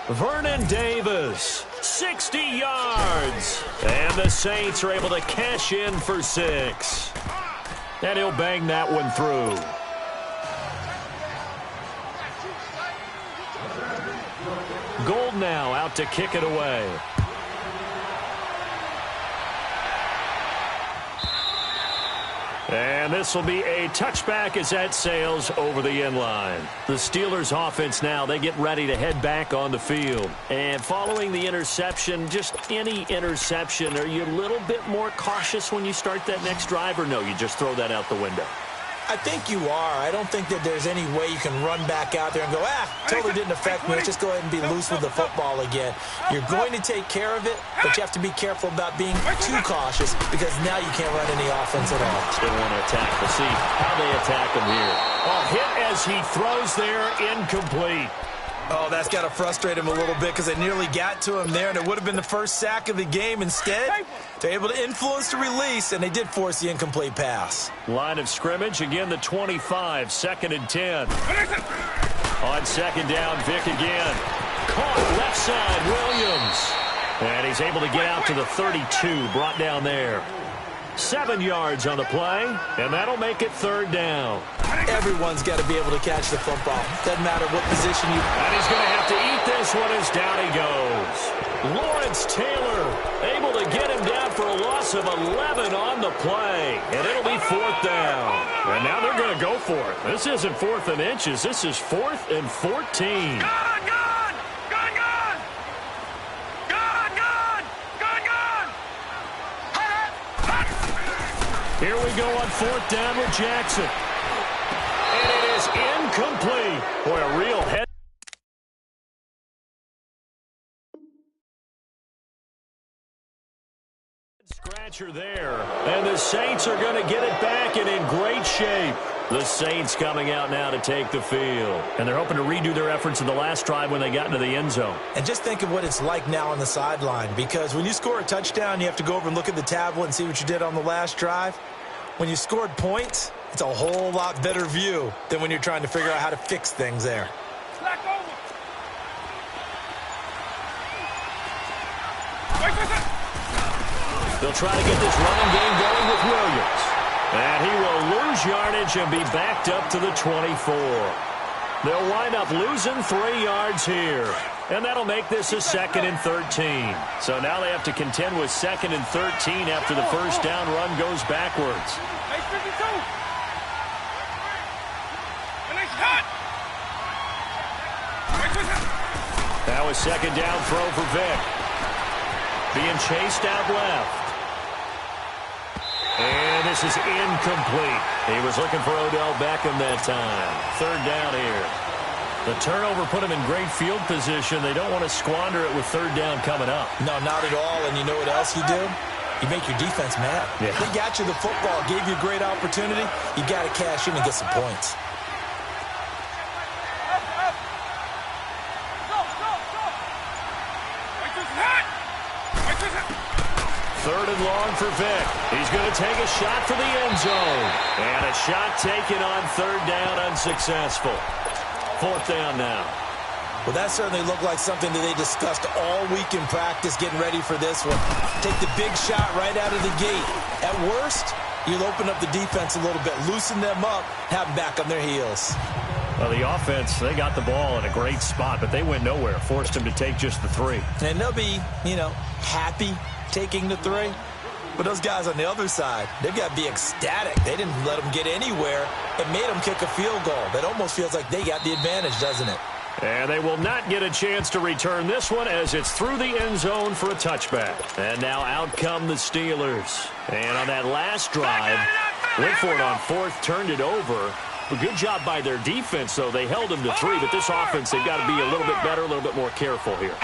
Vernon Davis, 60 yards. And the Saints are able to cash in for 6. And he'll bang that one through. Gold now out to kick it away. And this will be a touchback as that sails over the end line. The Steelers offense now, they get ready to head back on the field. And following the interception, just any interception, are you a little bit more cautious when you start that next drive, or no, you just throw that out the window? I think you are. I don't think that there's any way you can run back out there and go, totally didn't affect me. Let's just go ahead and be loose with the football again. You're going to take care of it, but you have to be careful about being too cautious because now you can't run any offense at all. They want to attack. We'll see how they attack him here. Oh, hit as he throws there, incomplete. Oh, that's got to frustrate him a little bit because they nearly got to him there, and it would have been the first sack of the game. Instead, they're able to influence the release, and they did force the incomplete pass. Line of scrimmage, again the 25, 2nd and 10. On second down, Vic again. Caught left side, Williams. And he's able to get out to the 32, brought down there. 7 yards on the play, and that'll make it 3rd down. Everyone's got to be able to catch the football. Doesn't matter what position you... And he's going to have to eat this one as down he goes. Lawrence Taylor able to get him down for a loss of 11 on the play. And it'll be 4th down. And now they're going to go for it. This isn't 4th and inches. This is 4th and 14. Here we go on 4th down with Jackson. And it is incomplete. Boy, a real head scratcher there. And the Saints are going to get it back and in great shape. The Saints coming out now to take the field. And they're hoping to redo their efforts in the last drive when they got into the end zone. And just think of what it's like now on the sideline, because when you score a touchdown, you have to go over and look at the tablet and see what you did on the last drive. When you scored points, it's a whole lot better view than when you're trying to figure out how to fix things there. They'll try to get this running game going with Williams. And he will lose yardage and be backed up to the 24. They'll wind up losing 3 yards here. And that'll make this a 2nd and 13. So now they have to contend with 2nd and 13 after the first down run goes backwards. Now a 2nd down throw for Vic. Being chased out left. And this is incomplete. He was looking for Odell Beckham that time. 3rd down here. The turnover put him in great field position. They don't want to squander it with 3rd down coming up. No, not at all. And you know what else you do? You make your defense mad. Yeah. They got you the football, gave you a great opportunity. You got to cash in and get some points. Third and long for Vic. He's going to take a shot for the end zone. And a shot taken on 3rd down, unsuccessful. 4th down now. Well, that certainly looked like something that they discussed all week in practice, getting ready for this one. Take the big shot right out of the gate. At worst, you'll open up the defense a little bit, loosen them up, have them back on their heels. Well, the offense, they got the ball in a great spot, but they went nowhere. Forced him to take just the 3. And they'll be, happy taking the 3. But those guys on the other side, they've got to be ecstatic. They didn't let them get anywhere. It made them kick a field goal. That almost feels like they got the advantage, doesn't it? And they will not get a chance to return this one as it's through the end zone for a touchback. And now out come the Steelers. And on that last drive, went for it on 4th, turned it over. A good job by their defense, though. They held them to 3, but this offense, they've got to be a little bit better, a little bit more careful here.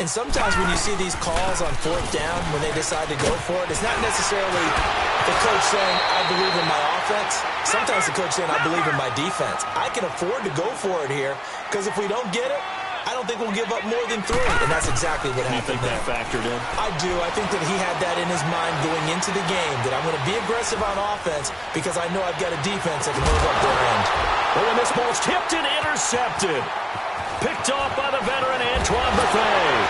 And sometimes when you see these calls on 4th down, when they decide to go for it, it's not necessarily the coach saying, I believe in my offense. Sometimes the coach saying, I believe in my defense. I can afford to go for it here, because if we don't get it, I don't think we'll give up more than 3. And that's exactly what happened. You think that factored in? I do. I think that he had that in his mind going into the game, that I'm going to be aggressive on offense because I know I've got a defense that can move up their end. Well, and this ball's tipped and intercepted. Picked off by the veteran Antoine Bethea.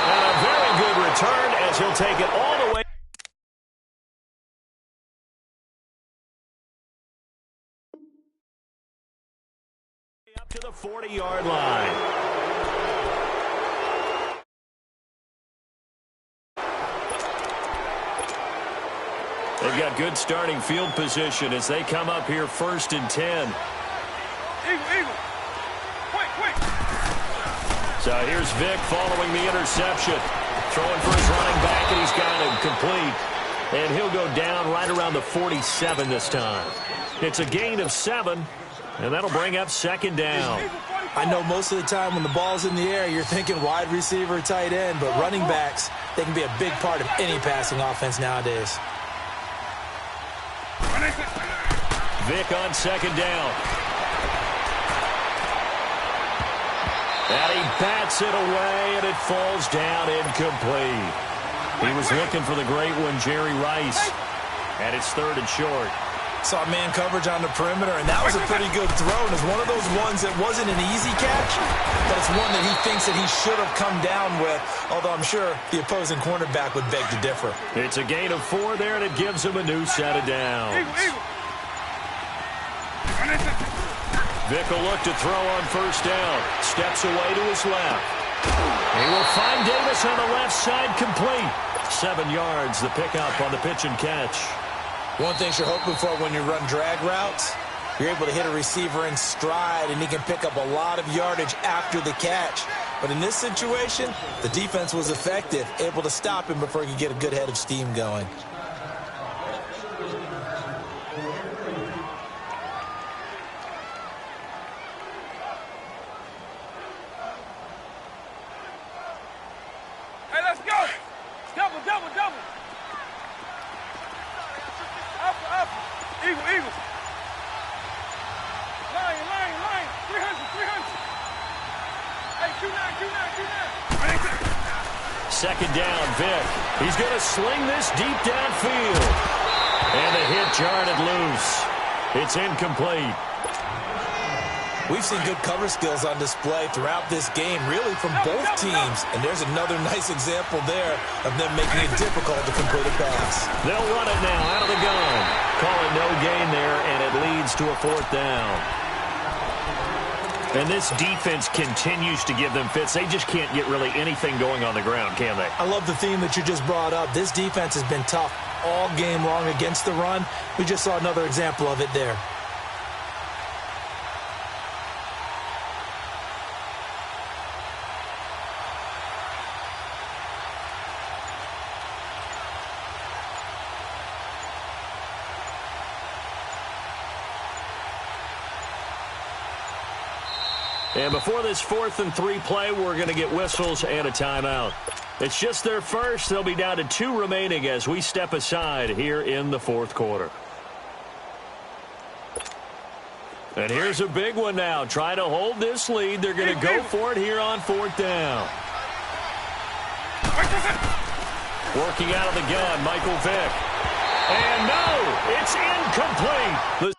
And a very good return as he'll take it all the way. Up to the 40-yard line. They've got good starting field position as they come up here 1st and 10. Eagle. Quick. So here's Vic following the interception. Throwing for his running back, and he's got him complete. And he'll go down right around the 47 this time. It's a gain of 7, and that'll bring up 2nd down. I know most of the time when the ball's in the air, you're thinking wide receiver, tight end, but running backs, they can be a big part of any passing offense nowadays. Vic on 2nd down. And he bats it away, and it falls down incomplete. He was looking for the great one, Jerry Rice. And it's 3rd and short. Saw man coverage on the perimeter, and that was a pretty good throw. And it's one of those ones that wasn't an easy catch, but it's one that he thinks that he should have come down with, although I'm sure the opposing cornerback would beg to differ. It's a gain of 4 there, and it gives him a new set of downs. Vic will look to throw on 1st down. Steps away to his left. He will find Davis on the left side, complete. 7 yards, the pickup on the pitch and catch. One thing you're hoping for when you run drag routes, you're able to hit a receiver in stride, and he can pick up a lot of yardage after the catch. But in this situation, the defense was effective, able to stop him before he could get a good head of steam going. Hey, let's go. Double. Up. Eagle. Lion. 300. Hey, 2-9. 2nd down, Vic. He's going to sling this deep downfield. And the hit jarred loose. It's incomplete. We've seen good cover skills on display throughout this game, really from both teams. And there's another nice example there of them making it difficult to complete a pass. They'll run it now out of the gun. Call it no gain there, and it leads to a 4th down. And this defense continues to give them fits. They just can't get really anything going on the ground, can they? I love the theme that you just brought up. This defense has been tough all game long against the run. We just saw another example of it there. And before this 4th and 3 play, we're going to get whistles and a timeout. It's just their first. They'll be down to 2 remaining as we step aside here in the 4th quarter. And here's a big one now. Trying to hold this lead. They're going to go for it here on 4th down. Working out of the gun, Michael Vick. And no, it's incomplete.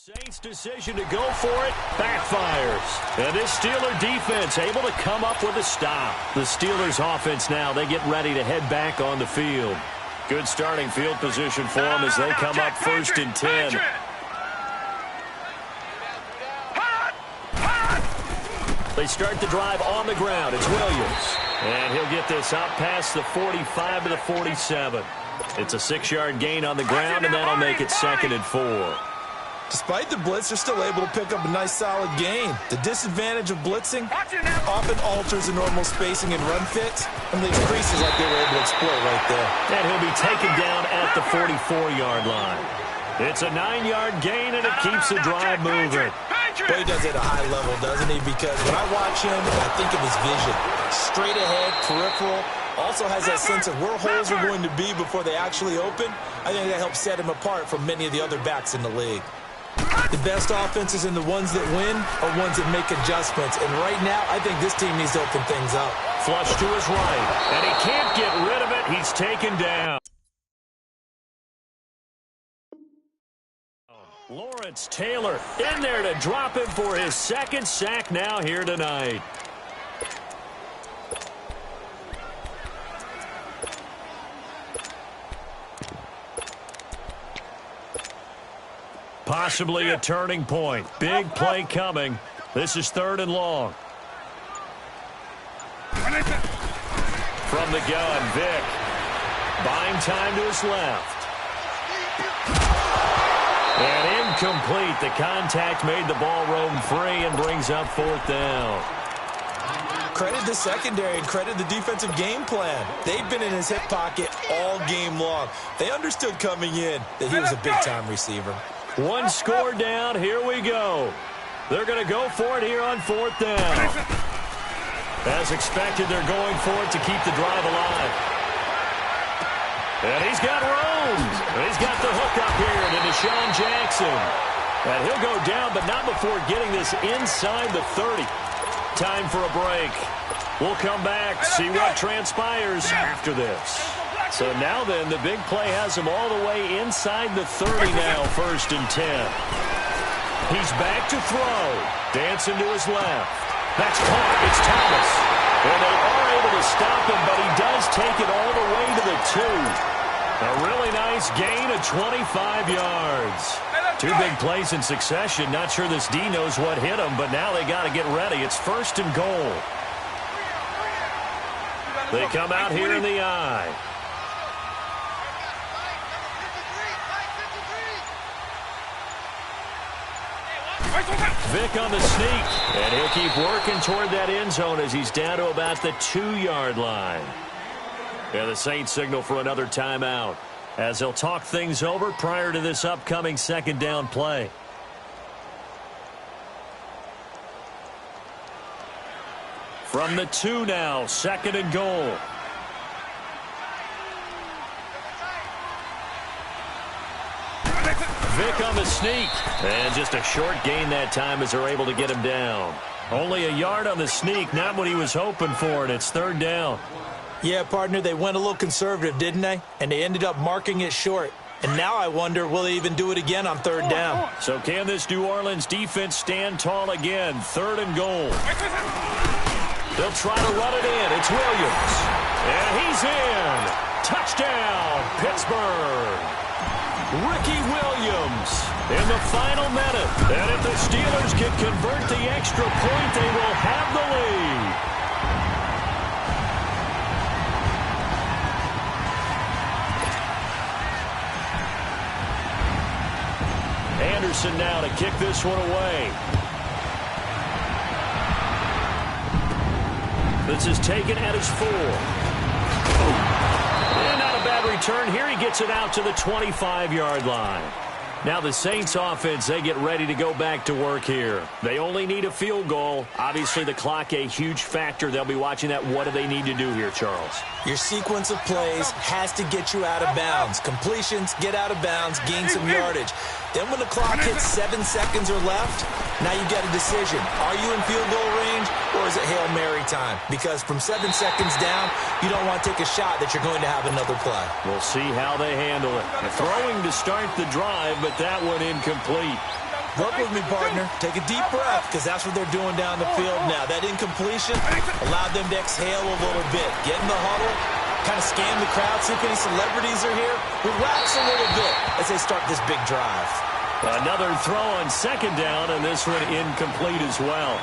Saints' decision to go for it backfires. And this Steeler defense able to come up with a stop. The Steelers offense now, they get ready to head back on the field. Good starting field position for them as they come up 1st and 10. They start the drive on the ground. It's Williams. And he'll get this out past the 45 to the 47. It's a 6-yard gain on the ground, and that'll make it 2nd and 4. Despite the blitz, they're still able to pick up a nice, solid gain. The disadvantage of blitzing often alters the normal spacing and run fits, and leaves creases like they were able to exploit right there. And he'll be taken down at the 44-yard line. It's a 9-yard gain, and it keeps the drive moving. But he does it at a high level, doesn't he? Because when I watch him, I think of his vision. Straight ahead, peripheral. Also has that sense of where holes are going to be before they actually open. I think that helps set him apart from many of the other backs in the league. The best offenses and the ones that win are ones that make adjustments. And right now, I think this team needs to open things up. Flush to his right, and he can't get rid of it. He's taken down. Lawrence Taylor in there to drop him for his 2nd sack now here tonight. Possibly a turning point. Big play coming. This is 3rd and long. From the gun, Vick. Buying time to his left. And incomplete. The contact made the ball roam free and brings up 4th down. Credit the secondary and credit the defensive game plan. They've been in his hip pocket all game long. They understood coming in that he was a big-time receiver. 1 score down. Here we go. They're going to go for it here on 4th down. As expected, they're going for it to keep the drive alive. And he's got room. He's got the hook up here to Deshaun Jackson. And he'll go down, but not before getting this inside the 30. Time for a break. We'll come back, see what transpires after this. So now then, the big play has him all the way inside the 30 now, 1st and 10. He's back to throw. Dancing to his left. That's caught. It's Thomas. And they are able to stop him, but he does take it all the way to the 2. A really nice gain of 25 yards. 2 big plays in succession. Not sure this D knows what hit him, but now they got to get ready. It's 1st and goal. They come out here in the I. Vick on the sneak, and he'll keep working toward that end zone as he's down to about the 2-yard line. And the Saints signal for another timeout as they'll talk things over prior to this upcoming 2nd down play. From the 2 now, 2nd and goal. Vick on the sneak. And just a short gain that time as they're able to get him down. Only a yard on the sneak, not what he was hoping for, and it's 3rd down. Yeah, partner, they went a little conservative, didn't they? And they ended up marking it short. And now I wonder, will they even do it again on 3rd down? So can this New Orleans defense stand tall again? 3rd and goal. They'll try to run it in. It's Williams. And he's in. Touchdown, Pittsburgh. Ricky Williams in the final minute. And if the Steelers can convert the extra point, they will have the lead. Anderson now to kick this one away. This is taken at his 4. And not a bad return here. He gets it out to the 25-yard line. Now the Saints offense, they get ready to go back to work here. They only need a field goal. Obviously the clock a huge factor. They'll be watching that. What do they need to do here, Charles? Your sequence of plays has to get you out of bounds. Completions, get out of bounds, gain some yardage. Then when the clock hits 7 seconds or left, now you get a decision. Are you in field goal range or is it Hail Mary time? Because from 7 seconds down, you don't want to take a shot that you're going to have another play. We'll see how they handle it. Throwing to start the drive, but that one incomplete. Work with me, partner. Take a deep breath, because that's what they're doing down the field now. That incompletion allowed them to exhale a little bit. Get in the huddle, Kind of scan the crowd, see if any celebrities are here. Relax a little bit as they start this big drive. Another throw on second down, and this one incomplete as well.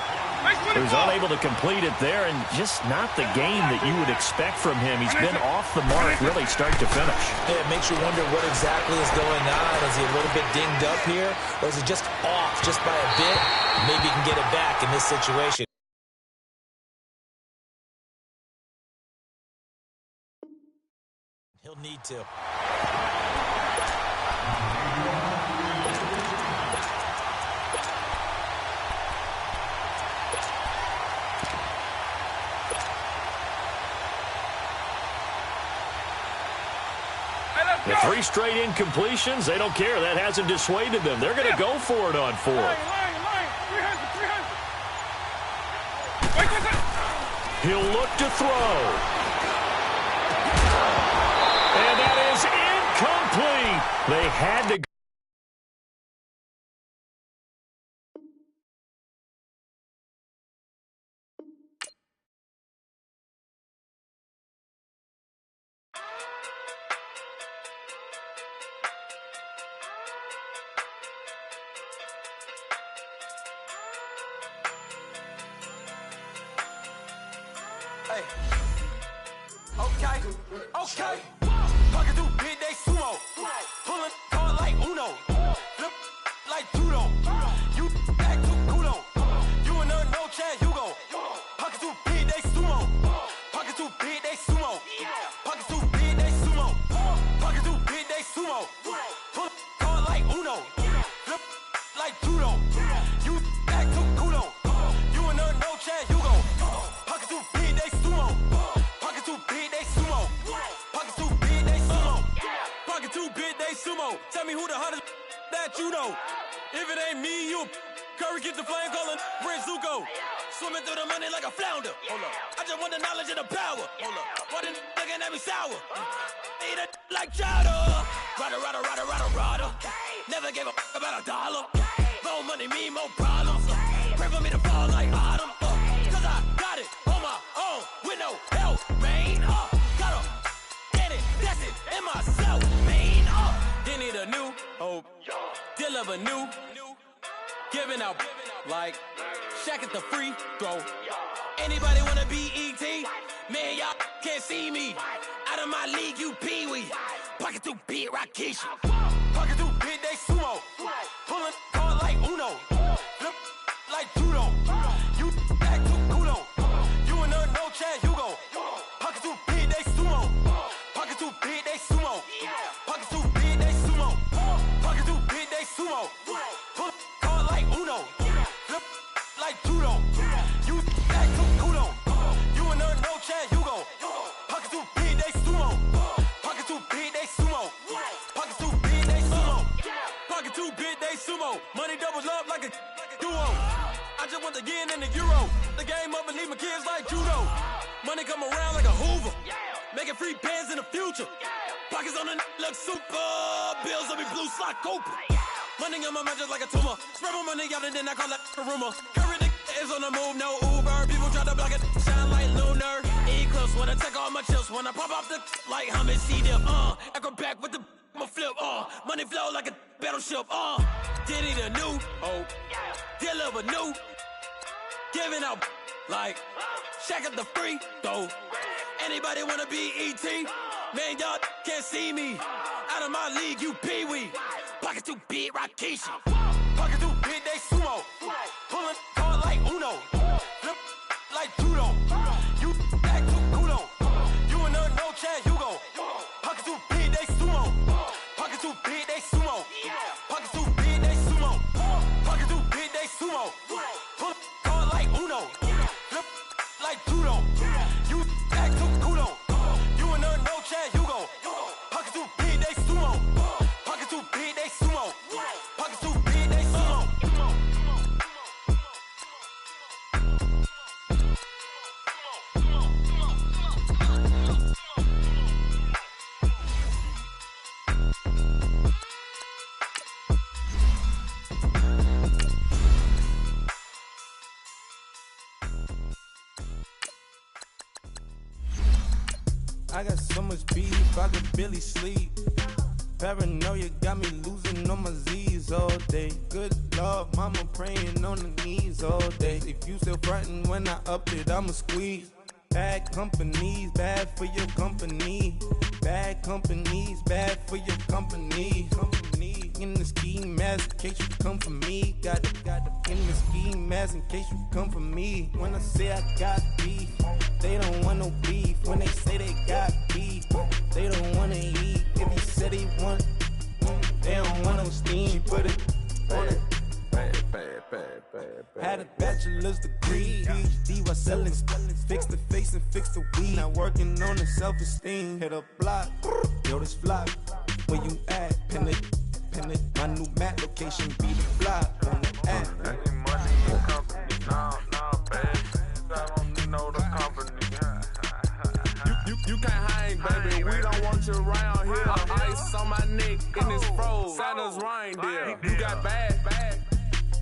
He was unable to complete it there, and just not the game that you would expect from him. He's been off the mark really start to finish. Yeah, it makes you wonder what exactly is going on. Is he a little bit dinged up here, or is he just off just by a bit? Maybe he can get it back in this situation. He'll need to. The 3 straight incompletions, they don't care. That hasn't dissuaded them. They're going to go for it on 4th. Line. 300. He'll look to throw. And that is incomplete. They had to go. Hey. Okay. Pocket through big day sumo. Pulling hard like Uno. Flip like judo. You act too kudo. You and her no chance, you go. Pocket through big day sumo. Pocket through big day sumo. Pocket through big day sumo. Pocket through big day sumo. Pull hard like Uno. Flip like judo. You act too kudo. You and her no chance, you go. Pocket through big day sumo. Pocket through big day sumo. Pocket through big day sumo. Pocket through big day sumo. Tell me who the hottest that you know. If it ain't me, you Curry get the flame calling Prince Zuko. Swimming through the money like a flounder. Hold up. I just want the knowledge and the power. Hold up. Why the looking at me sour? Eat it like chowder. Rada. Never gave a about a dollar. More money mean more problems. Pray for me to fall like autumn. Cause I got it on my own with no help, man. Gotta get it, that's it, in myself, man. They need a new hope. Deliver new. Giving out like Shaq at the free throw. Anybody wanna be E.T.? Man, y'all can't see me. Out of my league, you pee-wee. Pocket through big Rakishi. Pocket through big day sumo. Pulling hard like Uno. Flip like judo. You act too kudo. You and her no chance, you go. Pocket through big day sumo. Pocket through big day sumo. Pocket through big day sumo. Pocket through big day sumo. Pull hard like Uno. Flip like judo. You act too kudo. You and her no chance, you go. Pocket through big day sumo. Pocket through big day sumo. Pocket through big day sumo. Pocket through big day sumo. Money doubles up like a duo. I just want the yen and the euro. The game up and leave my kids like judo. Money come around like a Hoover. Making free bands in the future. Pockets on the look super. Bills on me blue slot Cooper. Money in my mouth just like a tumor. Spread my money out and then I call that a rumor. Curry the is on the move, no Uber. People try to block it, shine like lunar. Eclipse wanna take all my chips. Wanna pop off the like Hummus C-dip. Acrobat with the flip. Money flow like a battleship. Diddy the new hope. Deliver new. Giving out like Shaq at the free throw. Anybody wanna be E.T.? Man, y'all can't see me. Out of my league, you pee-wee. Pocket too big, Rakishi. Pocket too big, they sumo. Pulling hard like Uno. Flip like judo. You act too kudo. You and her no chance, you go. Pocket too big, they sumo. Pocket too big, they sumo. Pocket too big, they sumo. Pocket too big, they sumo. Pull hard like Uno. Flip like judo. You act too kudo. You and her no chance, you go. Pocket too big, they sumo. Pocket too big, they sumo. Pocket too big, they sumo. I got so much beef, I could barely sleep. Paranoia got me losing on my Z's all day. Good Lord, mama praying on the knees all day. If you still frontin' when I up it, I'ma squeeze. Bad companies, bad for your company. Bad companies, bad for your company. Company in the ski mask in case you come for me. Got in the ski mask in case you come for me. When I say I got beef, they don't want no beef. When they say they got beef, they don't wanna eat. If you said they want, they don't want no steam. She put it on it. Had a bachelor's degree, PhD while selling. Fix the face and fix the weed. Now working on the self-esteem. Hit a block, yo this flock. Where you at? Pin it. My new map location be the block on the app. Money and company, no, baby. I don't know the company. You can't hang, baby. We don't want you around here. Ice on my neck and it's froze. Santa's reindeer. You got bad.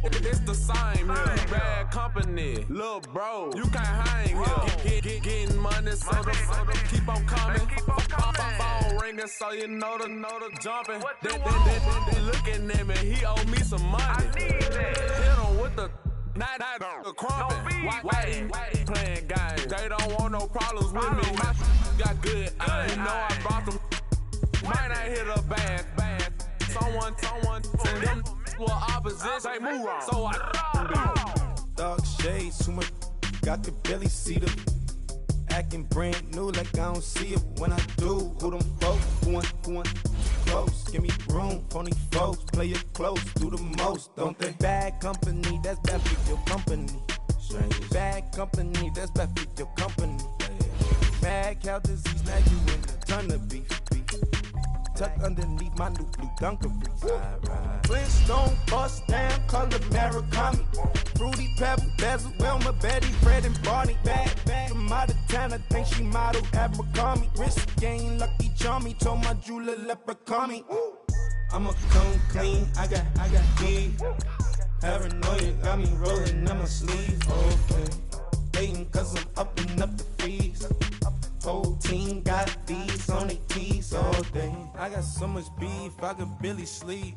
It's the same here. Bad company, little bro. You can't hang here. Getting money, so the keep on coming. Phone ringing, so you know the jumping. They looking at me, he owe me some money. Hit him with the night crumping. Why he playing games? They don't want no problems with me. My got good. You know I brought them. Might not hit a bad. Someone tell them. Well, opposition, they move wrong. So I dark shades, too much. I could barely see them. Acting brand new like I don't see it when I do. Who them folks? Who want close? Give me room, phony folks. Play it close, do the most, don't they? Bad company, that's bad for your company. Bad company, that's bad for your company. Mad cow disease, now you in a ton of beef. Tuck underneath my new blue Dunkaroos. Flintstone, bust down, color Murakami. Fruity Pebble, Basil, Wilma, Betty, Fred, and Barney. Bad, from out of town, I think she model Abercrombie. Wrist game, Lucky Charmy, told my jeweler, leprechaun. I'ma come clean, I got heat. Paranoia got me rolling on my sleeves. Okay, hating cause I'm upping up the fees. Whole team got these on their teeth all day. I got so much beef, I could barely sleep.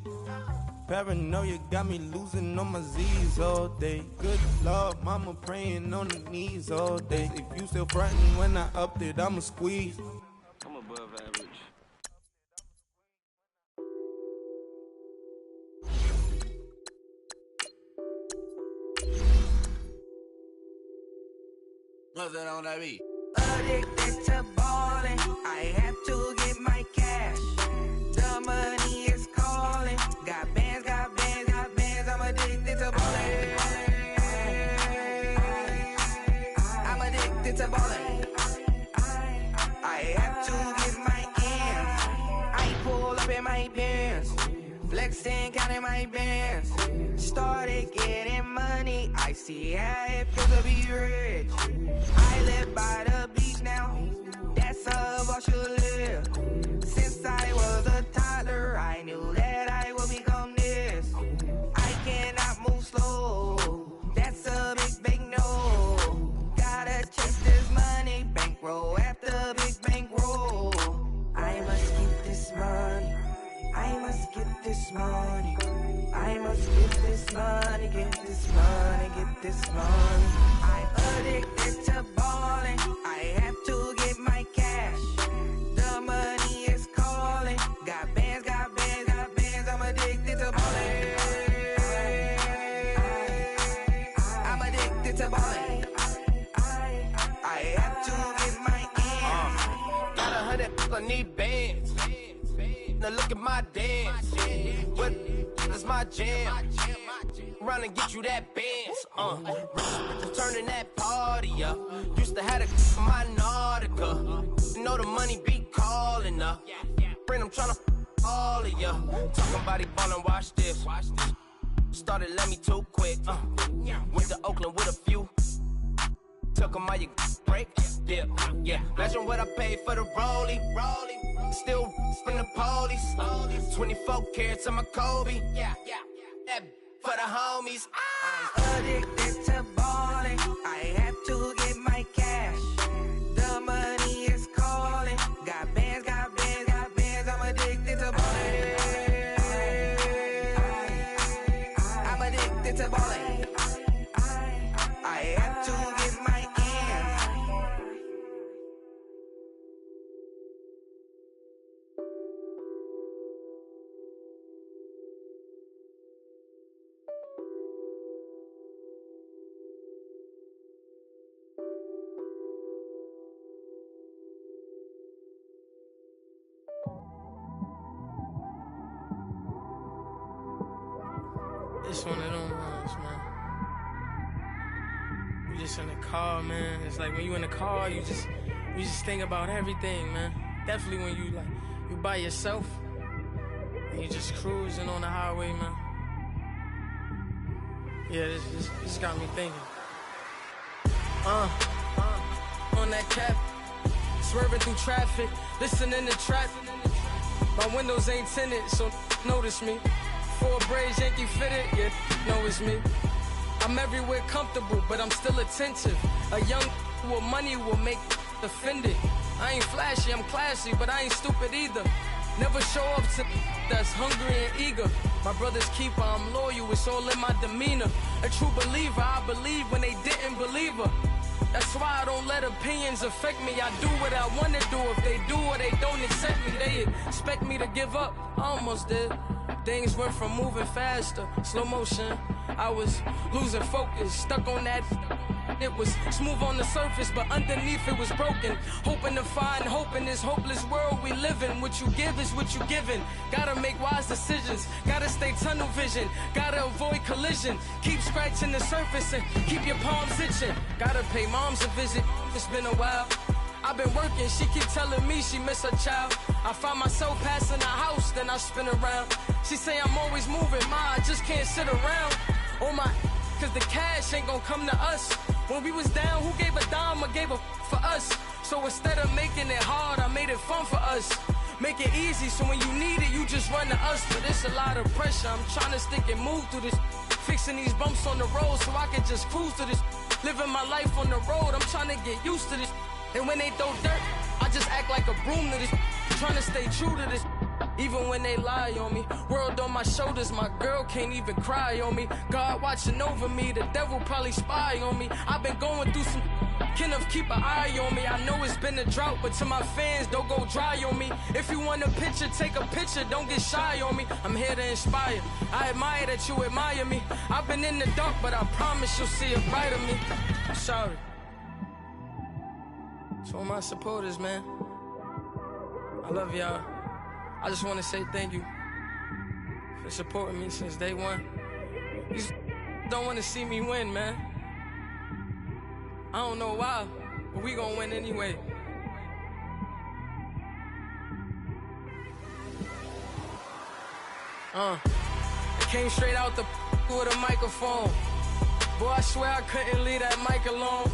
Paranoia got me losing on my Z's all day. Good Lord, mama praying on the knees all day. If you still frontin' when I upped it, I'ma squeeze. I'm above average. What's that on that beat? Addicted to ballin', I have to get my cash. The money is calling. Got bands, I'm addicted to ballin'. I'm addicted to ballin'. I have to get my ends. I pull up in my pants, flexing, counting my bands. Started getting money, I see how it feels to be rich. I live by the beach now, that's how I should live. Since I was a toddler, I knew that I would become this. I cannot move slow, that's a big no. Gotta chase this money, bankroll after big bankroll. I must get this money, I must get this money. I must get this money, get this money, get this money. I'm addicted to ballin', I have to get my cash. The money is calling. Got bands, I'm addicted to ballin'. I'm addicted to ballin'. I have to get my ends. Got 100, I need bands. Now look at my dance. What is my jam? Run and get you that bands. Turning that party up. Used to have a my Nautica. You know the money be calling up. Friend, I'm tryna all of ya. Talking about he ballin', watch this. Started let me too quick. Went to Oakland with a few. Took 'em all you break. Dip, yeah. Imagine what I paid for the rollie. Still from the police. 24 carats on my Kobe. Yeah. That for the homies. I'm addicted to ballin', I have to get my cash. The money is calling. It's one of them ones, man. You just in the car, man. It's like when you in the car, you just think about everything, man. Definitely when you by yourself and you just cruising on the highway, man. Yeah, this got me thinking. On that cap, swerving through traffic, listening to trap. My windows ain't tinted, so notice me. 4 braids, Yankee fitted, yeah, know it's me. I'm everywhere comfortable, but I'm still attentive. A young with money will make offended. I ain't flashy, I'm classy, but I ain't stupid either. Never show up to that's hungry and eager. My brother's keeper, I'm loyal, it's all in my demeanor. A true believer, I believe when they didn't believe her. That's why I don't let opinions affect me. I do what I want to do. If they do or they don't accept me, they expect me to give up. I almost did. Things went from moving faster, slow motion. I was losing focus, stuck on that. It was smooth on the surface, but underneath it was broken. Hoping to find hope in this hopeless world we live in. What you give is what you given. Gotta make wise decisions. Gotta stay tunnel vision. Gotta avoid collision. Keep scratching the surface and keep your palms itching. Gotta pay moms a visit. It's been a while. I've been working, she keep telling me she miss her child. I find myself passing the house, then I spin around. She say I'm always moving, ma, I just can't sit around. Oh my, cause the cash ain't gonna come to us. When we was down, who gave a dime or gave a for us? So instead of making it hard, I made it fun for us. Make it easy, so when you need it, you just run to us. But it's a lot of pressure, I'm trying to stick and move through this. Fixing these bumps on the road so I can just cruise to this. Living my life on the road, I'm trying to get used to this. And when they throw dirt, I just act like a broom to this. Trying to stay true to this. Even when they lie on me. World on my shoulders, my girl can't even cry on me. God watching over me, the devil probably spy on me. I've been going through some Kenneth, keep an eye on me. I know it's been a drought, but to my fans, don't go dry on me. If you want a picture, take a picture, don't get shy on me. I'm here to inspire. I admire that you admire me. I've been in the dark, but I promise you'll see a brighter me. I'm sorry. To all my supporters, man, I love y'all. I just want to say thank you for supporting me since day one. You just don't want to see me win, man. I don't know why, but we gonna win anyway. I came straight out the with a microphone. Boy, I swear I couldn't leave that mic alone.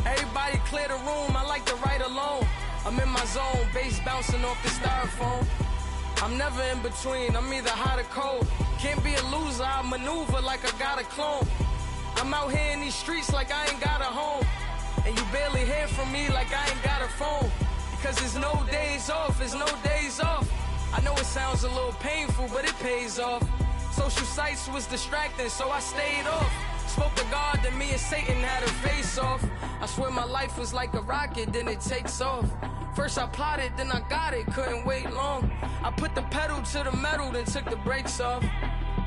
Everybody clear the room, I like to write alone. I'm in my zone, bass bouncing off the styrofoam. I'm never in between, I'm either hot or cold. Can't be a loser, I maneuver like I got a clone. I'm out here in these streets like I ain't got a home. And you barely hear from me like I ain't got a phone. Because there's no days off, there's no days off. I know it sounds a little painful, but it pays off. Social sites was distracting, so I stayed off. Spoke to God, then me and Satan had a face off. I swear my life was like a rocket, then it takes off. First I plotted, then I got it, couldn't wait long. I put the pedal to the metal, then took the brakes off.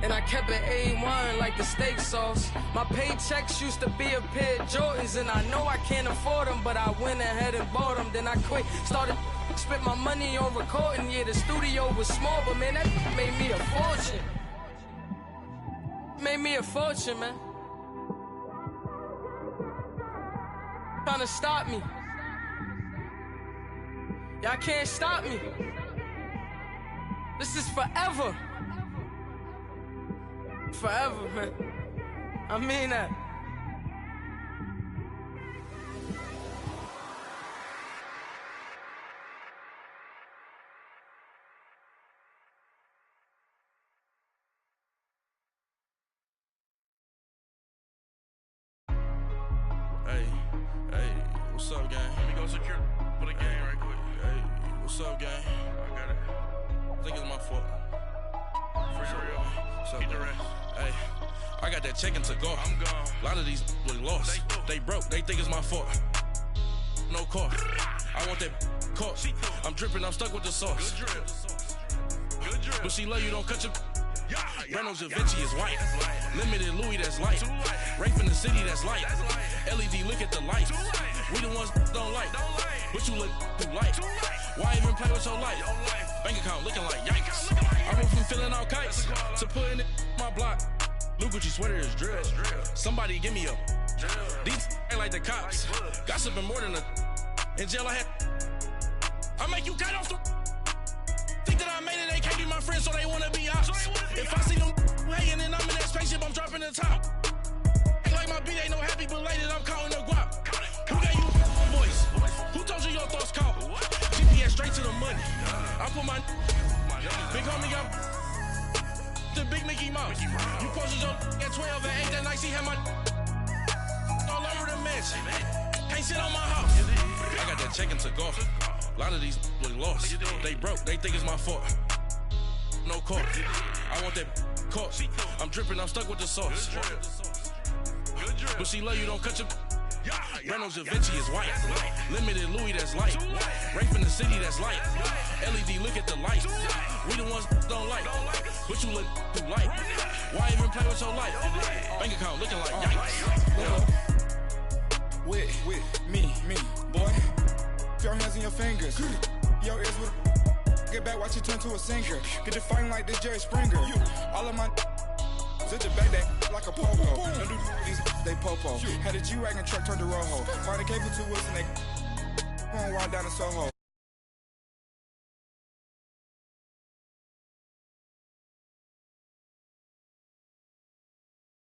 And I kept it A1 like the steak sauce. My paychecks used to be a pair of Jordans, and I know I can't afford them, but I went ahead and bought them. Then I quit, started spent my money on recording. Yeah, the studio was small, but man, that made me a fortune. Made me a fortune, man. Trying to stop me. Y'all can't stop me. This is forever. Forever, man. I mean that. Hey, what's up, gang? Let me go secure for the game right quick. Hey, what's up, gang? I got it. I think it's my fault. For real. What's up, keep the rest. Hey, I got that check-in to go. I'm gone. A lot of these was lost. They broke. They think it's my fault. No car. I want that car. I'm dripping. I'm stuck with the sauce. Good drip. But she love you. Don't cut your. Breno Javinci is white. Limited Louis, that's light. Rape in the city, that's light. LED, look at the lights. We the ones don't like. But you look too light. Why even play with your life? Bank account looking like yikes. I went from filling out kites to putting it in my block. New Gucci sweater is drill. Somebody give me a. These ain't like the cops. Gossiping more than a. In jail I had. I make you cut off the. Think that I made it, they can't be my friends, so they wanna be ops. If I see them hating and I'm in that spaceship, I'm dropping the top. Ain't like my beat ain't no happy, but later I'm counting the guap. Who gave you voice? Who told you your thoughts count? GPS straight to the money. I put my big homie got the big Mickey Mouse. You posted your at 12 and 8 that night, she had my all over the mansion. Can't sit on my house. I got that check and took off. A lot of these look lost. They broke, they think it's my fault. No court. I want that caught. I'm dripping, I'm stuck with the sauce. But she love you, don't cut your. Brando Javinci is white. Limited Louis, that's light. Rape in the city, that's light. LED, look at the light. We the ones don't like. But you look too light. Why even play with your life? Bank account looking like yikes. With me, boy. Your hands in your fingers. Your ears with get back, watch you turn to a singer. Get you fighting like this Jerry Springer. All of my sit your back that like a popo. Don't do these they popo. Had a G-Wagon truck turned to Rojo. Find a cable to us and they won't ride down in Soho.